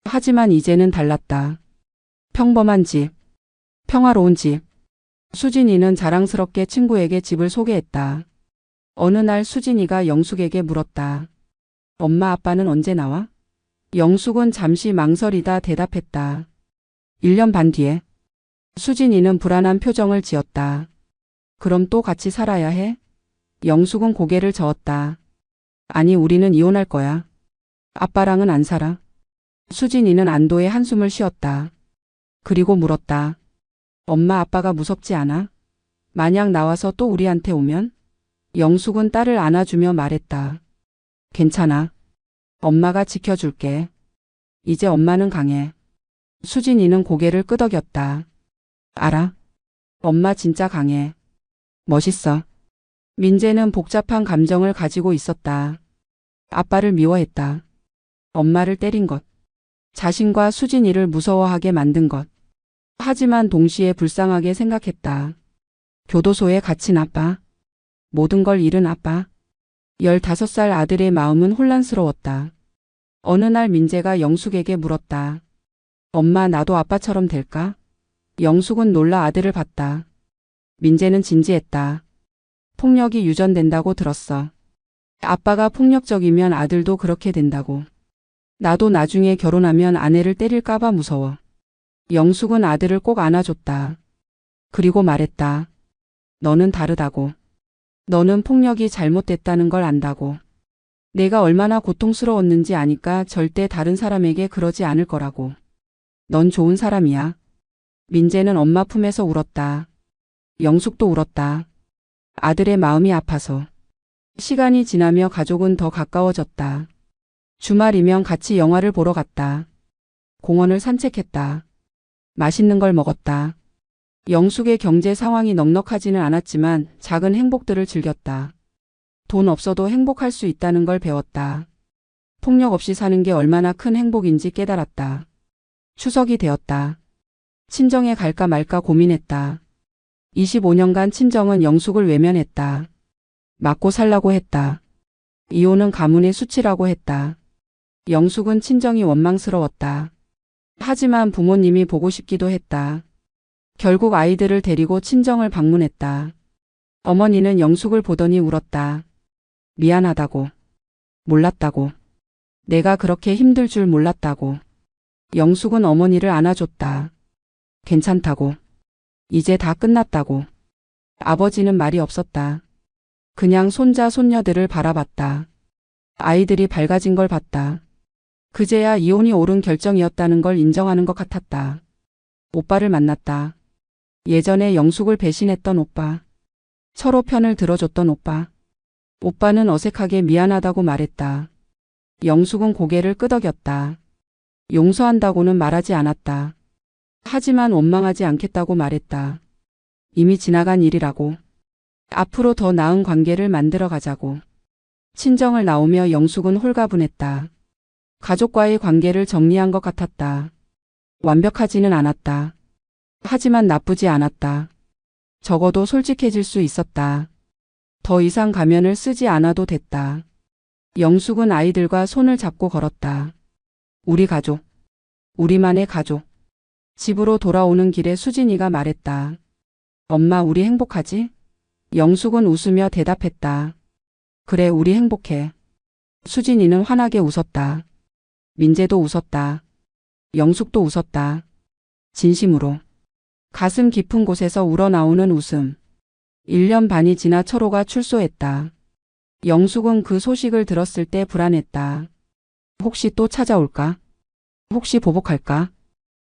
하지만 이제는 달랐다. 평범한 집. 평화로운 집. 수진이는 자랑스럽게 친구에게 집을 소개했다. 어느 날 수진이가 영숙에게 물었다. 엄마 아빠는 언제 나와? 영숙은 잠시 망설이다 대답했다. 1년 반 뒤에. 수진이는 불안한 표정을 지었다. 그럼 또 같이 살아야 해? 영숙은 고개를 저었다. 아니, 우리는 이혼할 거야. 아빠랑은 안 살아. 수진이는 안도의 한숨을 쉬었다. 그리고 물었다. 엄마 아빠가 무섭지 않아? 만약 나와서 또 우리한테 오면? 영숙은 딸을 안아주며 말했다. 괜찮아. 엄마가 지켜줄게. 이제 엄마는 강해. 수진이는 고개를 끄덕였다. 알아. 엄마 진짜 강해. 멋있어. 민재는 복잡한 감정을 가지고 있었다. 아빠를 미워했다. 엄마를 때린 것. 자신과 수진이를 무서워하게 만든 것. 하지만 동시에 불쌍하게 생각했다. 교도소에 갇힌 아빠. 모든 걸 잃은 아빠. 15살 아들의 마음은 혼란스러웠다. 어느 날 민재가 영숙에게 물었다. 엄마, 나도 아빠처럼 될까? 영숙은 놀라 아들을 봤다. 민재는 진지했다. 폭력이 유전된다고 들었어. 아빠가 폭력적이면 아들도 그렇게 된다고. 나도 나중에 결혼하면 아내를 때릴까봐 무서워. 영숙은 아들을 꼭 안아줬다. 그리고 말했다. 너는 다르다고. 너는 폭력이 잘못됐다는 걸 안다고. 내가 얼마나 고통스러웠는지 아니까 절대 다른 사람에게 그러지 않을 거라고. 넌 좋은 사람이야. 민재는 엄마 품에서 울었다. 영숙도 울었다. 아들의 마음이 아파서. 시간이 지나며 가족은 더 가까워졌다. 주말이면 같이 영화를 보러 갔다. 공원을 산책했다. 맛있는 걸 먹었다. 영숙의 경제 상황이 넉넉하지는 않았지만 작은 행복들을 즐겼다. 돈 없어도 행복할 수 있다는 걸 배웠다. 폭력 없이 사는 게 얼마나 큰 행복인지 깨달았다. 추석이 되었다. 친정에 갈까 말까 고민했다. 25년간 친정은 영숙을 외면했다. 맞고 살라고 했다. 이혼은 가문의 수치라고 했다. 영숙은 친정이 원망스러웠다. 하지만 부모님이 보고 싶기도 했다. 결국 아이들을 데리고 친정을 방문했다. 어머니는 영숙을 보더니 울었다. 미안하다고. 몰랐다고. 내가 그렇게 힘들 줄 몰랐다고. 영숙은 어머니를 안아줬다. 괜찮다고. 이제 다 끝났다고. 아버지는 말이 없었다. 그냥 손자 손녀들을 바라봤다. 아이들이 밝아진 걸 봤다. 그제야 이혼이 옳은 결정이었다는 걸 인정하는 것 같았다. 오빠를 만났다. 예전에 영숙을 배신했던 오빠. 서로 편을 들어줬던 오빠. 오빠는 어색하게 미안하다고 말했다. 영숙은 고개를 끄덕였다. 용서한다고는 말하지 않았다. 하지만 원망하지 않겠다고 말했다. 이미 지나간 일이라고. 앞으로 더 나은 관계를 만들어 가자고. 친정을 나오며 영숙은 홀가분했다. 가족과의 관계를 정리한 것 같았다. 완벽하지는 않았다. 하지만 나쁘지 않았다. 적어도 솔직해질 수 있었다. 더 이상 가면을 쓰지 않아도 됐다. 영숙은 아이들과 손을 잡고 걸었다. 우리 가족. 우리만의 가족. 집으로 돌아오는 길에 수진이가 말했다. 엄마, 우리 행복하지? 영숙은 웃으며 대답했다. 그래, 우리 행복해. 수진이는 환하게 웃었다. 민재도 웃었다. 영숙도 웃었다. 진심으로. 가슴 깊은 곳에서 우러나오는 웃음. 1년 반이 지나 철호가 출소했다. 영숙은 그 소식을 들었을 때 불안했다. 혹시 또 찾아올까? 혹시 보복할까?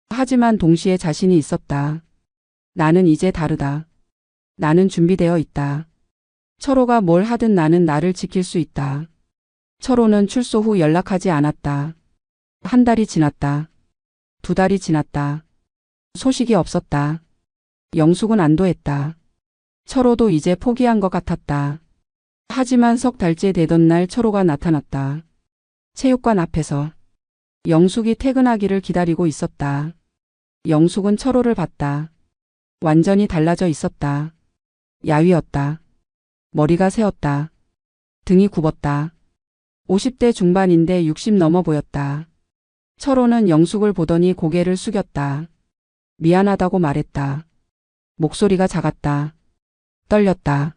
하지만 동시에 자신이 있었다. 나는 이제 다르다. 나는 준비되어 있다. 철호가 뭘 하든 나는 나를 지킬 수 있다. 철호는 출소 후 연락하지 않았다. 한 달이 지났다. 2달이 지났다. 소식이 없었다. 영숙은 안도했다. 철호도 이제 포기한 것 같았다. 하지만 석 달째 되던 날 철호가 나타났다. 체육관 앞에서. 영숙이 퇴근하기를 기다리고 있었다. 영숙은 철호를 봤다. 완전히 달라져 있었다. 야위었다. 머리가 새었다. 등이 굽었다. 50대 중반인데 60 넘어 보였다. 철호는 영숙을 보더니 고개를 숙였다. 미안하다고 말했다. 목소리가 작았다. 떨렸다.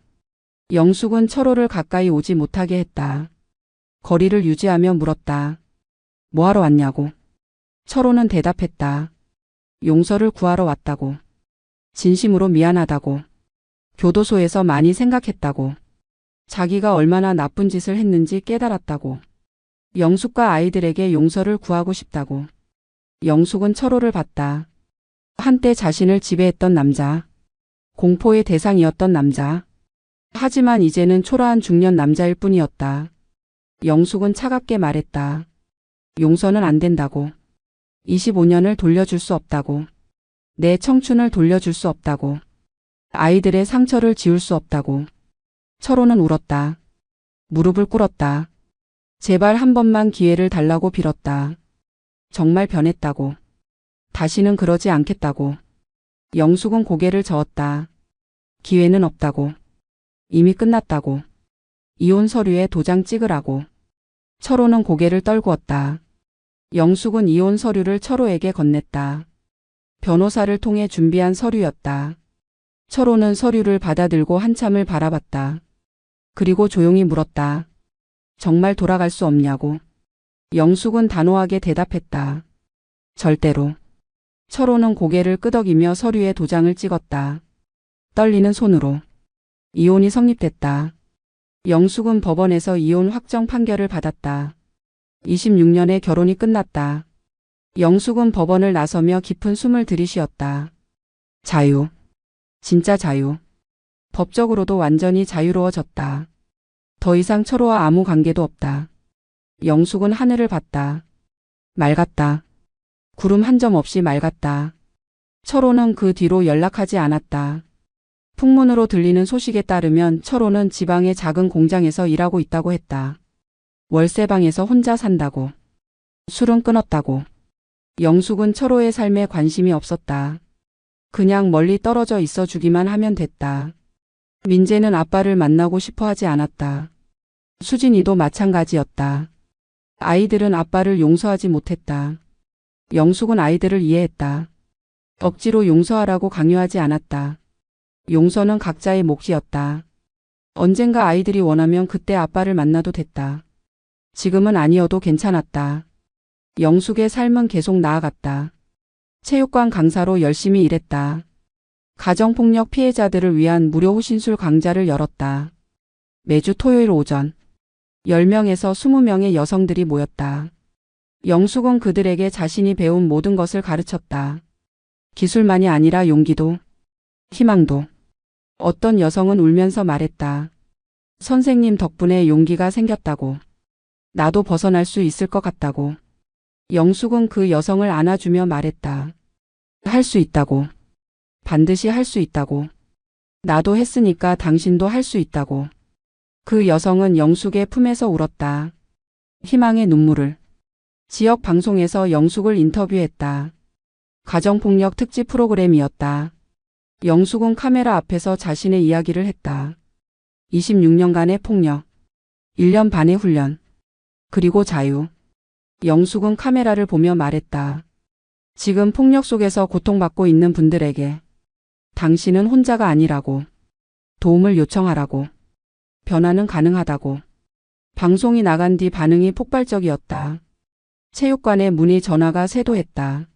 영숙은 철호를 가까이 오지 못하게 했다. 거리를 유지하며 물었다. 뭐하러 왔냐고. 철호는 대답했다. 용서를 구하러 왔다고. 진심으로 미안하다고. 교도소에서 많이 생각했다고. 자기가 얼마나 나쁜 짓을 했는지 깨달았다고. 영숙과 아이들에게 용서를 구하고 싶다고. 영숙은 철호를 봤다. 한때 자신을 지배했던 남자. 공포의 대상이었던 남자. 하지만 이제는 초라한 중년 남자일 뿐이었다. 영숙은 차갑게 말했다. 용서는 안 된다고. 25년을 돌려줄 수 없다고. 내 청춘을 돌려줄 수 없다고. 아이들의 상처를 지울 수 없다고. 철호는 울었다. 무릎을 꿇었다. 제발 한 번만 기회를 달라고 빌었다. 정말 변했다고. 다시는 그러지 않겠다고. 영숙은 고개를 저었다. 기회는 없다고. 이미 끝났다고. 이혼 서류에 도장 찍으라고. 철호는 고개를 떨구었다. 영숙은 이혼 서류를 철호에게 건넸다. 변호사를 통해 준비한 서류였다. 철호는 서류를 받아들고 한참을 바라봤다. 그리고 조용히 물었다. 정말 돌아갈 수 없냐고. 영숙은 단호하게 대답했다. 절대로. 철호는 고개를 끄덕이며 서류에 도장을 찍었다. 떨리는 손으로. 이혼이 성립됐다. 영숙은 법원에서 이혼 확정 판결을 받았다. 26년의 결혼이 끝났다. 영숙은 법원을 나서며 깊은 숨을 들이쉬었다. 자유. 진짜 자유. 법적으로도 완전히 자유로워졌다. 더 이상 철호와 아무 관계도 없다. 영숙은 하늘을 봤다. 맑았다. 구름 한 점 없이 맑았다. 철호는 그 뒤로 연락하지 않았다. 풍문으로 들리는 소식에 따르면 철호는 지방의 작은 공장에서 일하고 있다고 했다. 월세방에서 혼자 산다고. 술은 끊었다고. 영숙은 철호의 삶에 관심이 없었다. 그냥 멀리 떨어져 있어 주기만 하면 됐다. 민재는 아빠를 만나고 싶어 하지 않았다. 수진이도 마찬가지였다. 아이들은 아빠를 용서하지 못했다. 영숙은 아이들을 이해했다. 억지로 용서하라고 강요하지 않았다. 용서는 각자의 몫이었다. 언젠가 아이들이 원하면 그때 아빠를 만나도 됐다. 지금은 아니어도 괜찮았다. 영숙의 삶은 계속 나아갔다. 체육관 강사로 열심히 일했다. 가정폭력 피해자들을 위한 무료 호신술 강좌를 열었다. 매주 토요일 오전 10명에서 20명의 여성들이 모였다. 영숙은 그들에게 자신이 배운 모든 것을 가르쳤다. 기술만이 아니라 용기도, 희망도. 어떤 여성은 울면서 말했다. 선생님 덕분에 용기가 생겼다고. 나도 벗어날 수 있을 것 같다고. 영숙은 그 여성을 안아주며 말했다. 할 수 있다고. 반드시 할 수 있다고. 나도 했으니까 당신도 할 수 있다고. 그 여성은 영숙의 품에서 울었다. 희망의 눈물을. 지역 방송에서 영숙을 인터뷰했다. 가정폭력 특집 프로그램이었다. 영숙은 카메라 앞에서 자신의 이야기를 했다. 26년간의 폭력, 1년 반의 훈련, 그리고 자유. 영숙은 카메라를 보며 말했다. 지금 폭력 속에서 고통받고 있는 분들에게 당신은 혼자가 아니라고. 도움을 요청하라고. 변화는 가능하다고. 방송이 나간 뒤 반응이 폭발적이었다. 체육관에 문의 전화가 쇄도했다.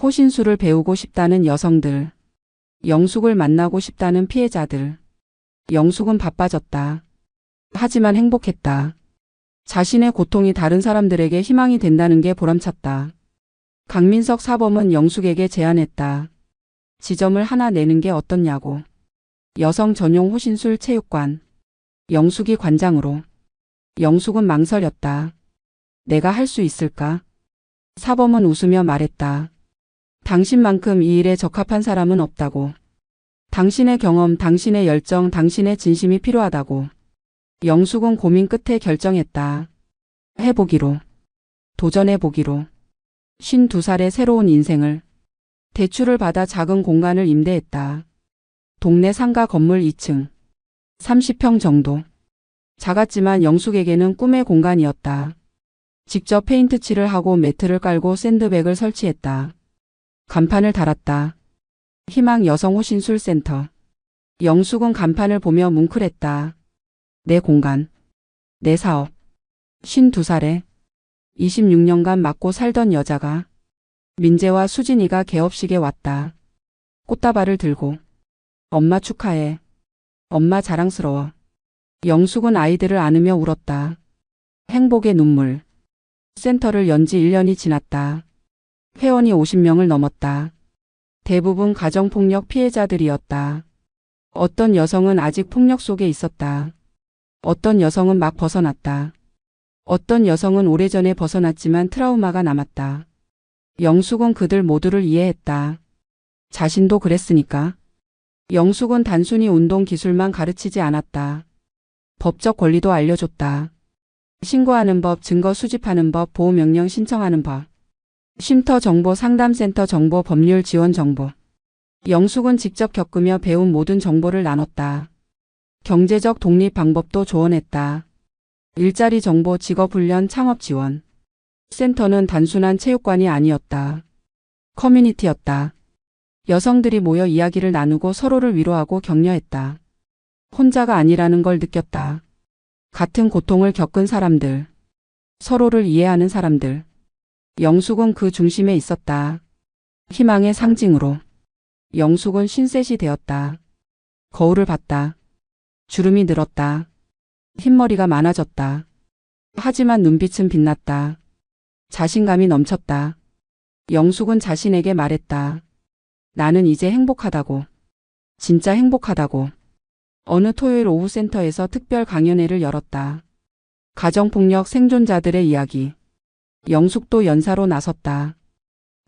호신술을 배우고 싶다는 여성들. 영숙을 만나고 싶다는 피해자들. 영숙은 바빠졌다. 하지만 행복했다. 자신의 고통이 다른 사람들에게 희망이 된다는 게 보람찼다. 강민석 사범은 영숙에게 제안했다. 지점을 하나 내는 게 어떻냐고. 여성 전용 호신술 체육관. 영숙이 관장으로. 영숙은 망설였다. 내가 할 수 있을까? 사범은 웃으며 말했다. 당신만큼 이 일에 적합한 사람은 없다고. 당신의 경험, 당신의 열정, 당신의 진심이 필요하다고. 영숙은 고민 끝에 결정했다. 해보기로. 도전해보기로. 52살의 새로운 인생을. 대출을 받아 작은 공간을 임대했다. 동네 상가 건물 2층. 30평 정도. 작았지만 영숙에게는 꿈의 공간이었다. 직접 페인트 칠을 하고 매트를 깔고 샌드백을 설치했다. 간판을 달았다. 희망 여성 호신술 센터. 영숙은 간판을 보며 뭉클했다. 내 공간. 내 사업. 52살에 26년간 맞고 살던 여자가 민재와 수진이가 개업식에 왔다. 꽃다발을 들고. 엄마 축하해. 엄마 자랑스러워. 영숙은 아이들을 안으며 울었다. 행복의 눈물. 센터를 연 지 1년이 지났다. 회원이 50명을 넘었다. 대부분 가정폭력 피해자들이었다. 어떤 여성은 아직 폭력 속에 있었다. 어떤 여성은 막 벗어났다. 어떤 여성은 오래전에 벗어났지만 트라우마가 남았다. 영숙은 그들 모두를 이해했다. 자신도 그랬으니까. 영숙은 단순히 운동 기술만 가르치지 않았다. 법적 권리도 알려줬다. 신고하는 법, 증거 수집하는 법, 보호명령 신청하는 법. 쉼터 정보, 상담센터 정보, 법률 지원 정보. 영숙은 직접 겪으며 배운 모든 정보를 나눴다. 경제적 독립 방법도 조언했다. 일자리 정보, 직업훈련, 창업 지원. 센터는 단순한 체육관이 아니었다. 커뮤니티였다. 여성들이 모여 이야기를 나누고 서로를 위로하고 격려했다. 혼자가 아니라는 걸 느꼈다. 같은 고통을 겪은 사람들. 서로를 이해하는 사람들. 영숙은 그 중심에 있었다. 희망의 상징으로. 영숙은 신셋이 되었다. 거울을 봤다. 주름이 늘었다. 흰머리가 많아졌다. 하지만 눈빛은 빛났다. 자신감이 넘쳤다. 영숙은 자신에게 말했다. 나는 이제 행복하다고. 진짜 행복하다고. 어느 토요일 오후 센터에서 특별 강연회를 열었다. 가정폭력 생존자들의 이야기. 영숙도 연사로 나섰다.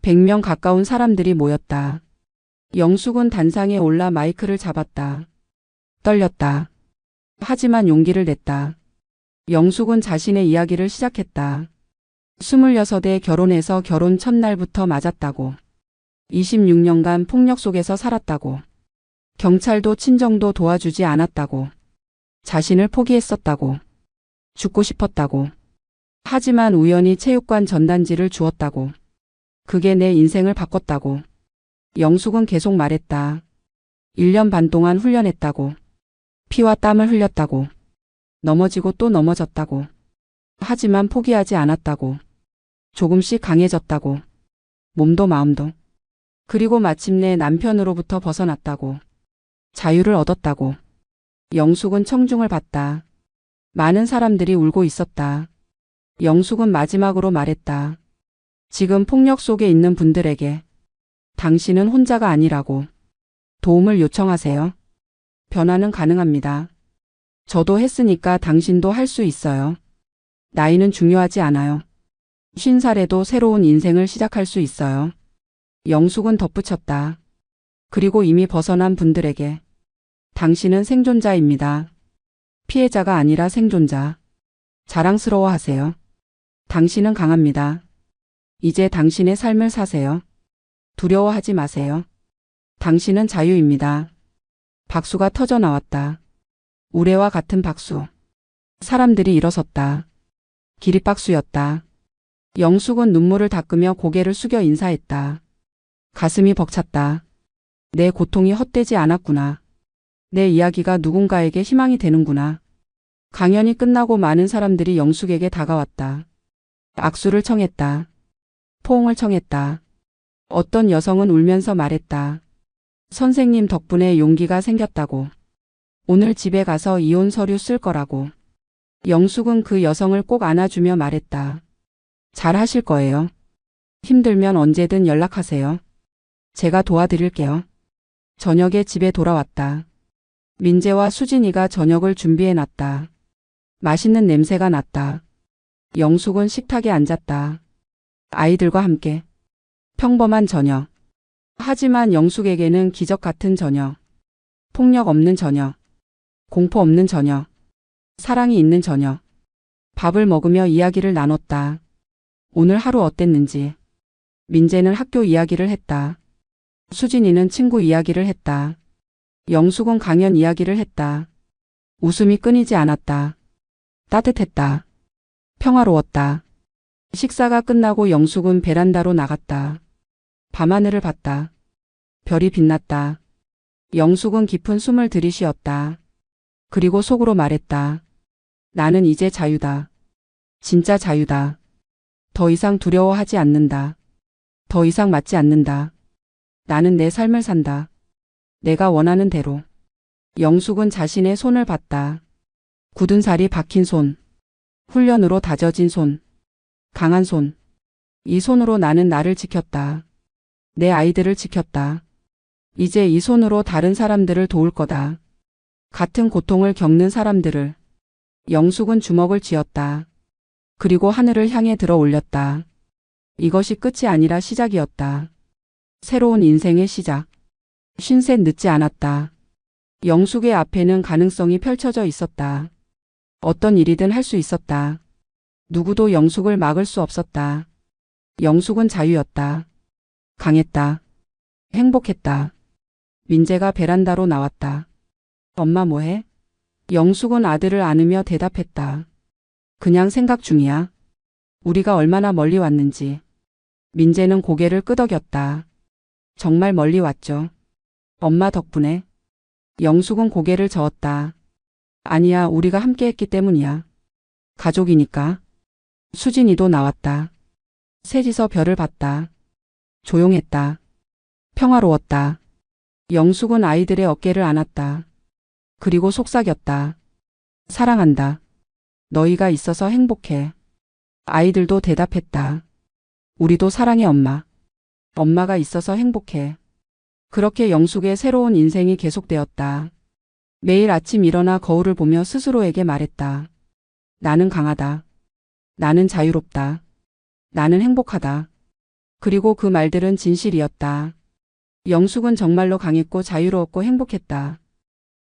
100명 가까운 사람들이 모였다. 영숙은 단상에 올라 마이크를 잡았다. 떨렸다. 하지만 용기를 냈다. 영숙은 자신의 이야기를 시작했다. 26에 결혼해서 결혼 첫날부터 맞았다고. 26년간 폭력 속에서 살았다고. 경찰도 친정도 도와주지 않았다고. 자신을 포기했었다고. 죽고 싶었다고. 하지만 우연히 체육관 전단지를 주었다고. 그게 내 인생을 바꿨다고. 영숙은 계속 말했다. 1년 반 동안 훈련했다고. 피와 땀을 흘렸다고. 넘어지고 또 넘어졌다고. 하지만 포기하지 않았다고. 조금씩 강해졌다고. 몸도 마음도. 그리고 마침내 남편으로부터 벗어났다고. 자유를 얻었다고. 영숙은 청중을 봤다. 많은 사람들이 울고 있었다. 영숙은 마지막으로 말했다. 지금 폭력 속에 있는 분들에게 당신은 혼자가 아니라고. 도움을 요청하세요. 변화는 가능합니다. 저도 했으니까 당신도 할 수 있어요. 나이는 중요하지 않아요. 50살에도 새로운 인생을 시작할 수 있어요. 영숙은 덧붙였다. 그리고 이미 벗어난 분들에게 당신은 생존자입니다. 피해자가 아니라 생존자. 자랑스러워하세요. 당신은 강합니다. 이제 당신의 삶을 사세요. 두려워하지 마세요. 당신은 자유입니다. 박수가 터져 나왔다. 우레와 같은 박수. 사람들이 일어섰다. 기립박수였다. 영숙은 눈물을 닦으며 고개를 숙여 인사했다. 가슴이 벅찼다. 내 고통이 헛되지 않았구나. 내 이야기가 누군가에게 희망이 되는구나. 강연이 끝나고 많은 사람들이 영숙에게 다가왔다. 악수를 청했다. 포옹을 청했다. 어떤 여성은 울면서 말했다. 선생님 덕분에 용기가 생겼다고. 오늘 집에 가서 이혼 서류 쓸 거라고. 영숙은 그 여성을 꼭 안아주며 말했다. 잘 하실 거예요. 힘들면 언제든 연락하세요. 제가 도와드릴게요. 저녁에 집에 돌아왔다. 민재와 수진이가 저녁을 준비해놨다. 맛있는 냄새가 났다. 영숙은 식탁에 앉았다. 아이들과 함께. 평범한 저녁. 하지만 영숙에게는 기적 같은 저녁. 폭력 없는 저녁. 공포 없는 저녁. 사랑이 있는 저녁. 밥을 먹으며 이야기를 나눴다. 오늘 하루 어땠는지. 민재는 학교 이야기를 했다. 수진이는 친구 이야기를 했다. 영숙은 강연 이야기를 했다. 웃음이 끊이지 않았다. 따뜻했다. 평화로웠다. 식사가 끝나고 영숙은 베란다로 나갔다. 밤하늘을 봤다. 별이 빛났다. 영숙은 깊은 숨을 들이쉬었다. 그리고 속으로 말했다. 나는 이제 자유다. 진짜 자유다. 더 이상 두려워하지 않는다. 더 이상 맞지 않는다. 나는 내 삶을 산다. 내가 원하는 대로. 영숙은 자신의 손을 봤다. 굳은 살이 박힌 손. 훈련으로 다져진 손. 강한 손. 이 손으로 나는 나를 지켰다. 내 아이들을 지켰다. 이제 이 손으로 다른 사람들을 도울 거다. 같은 고통을 겪는 사람들을. 영숙은 주먹을 쥐었다. 그리고 하늘을 향해 들어 올렸다. 이것이 끝이 아니라 시작이었다. 새로운 인생의 시작. 50 늦지 않았다. 영숙의 앞에는 가능성이 펼쳐져 있었다. 어떤 일이든 할 수 있었다. 누구도 영숙을 막을 수 없었다. 영숙은 자유였다. 강했다. 행복했다. 민재가 베란다로 나왔다. 엄마 뭐해? 영숙은 아들을 안으며 대답했다. 그냥 생각 중이야. 우리가 얼마나 멀리 왔는지. 민재는 고개를 끄덕였다. 정말 멀리 왔죠. 엄마 덕분에. 영숙은 고개를 저었다. 아니야, 우리가 함께 했기 때문이야. 가족이니까. 수진이도 나왔다. 셋이서 별을 봤다. 조용했다. 평화로웠다. 영숙은 아이들의 어깨를 안았다. 그리고 속삭였다. 사랑한다. 너희가 있어서 행복해. 아이들도 대답했다. 우리도 사랑해 엄마. 엄마가 있어서 행복해. 그렇게 영숙의 새로운 인생이 계속되었다. 매일 아침 일어나 거울을 보며 스스로에게 말했다. 나는 강하다. 나는 자유롭다. 나는 행복하다. 그리고 그 말들은 진실이었다. 영숙은 정말로 강했고 자유로웠고 행복했다.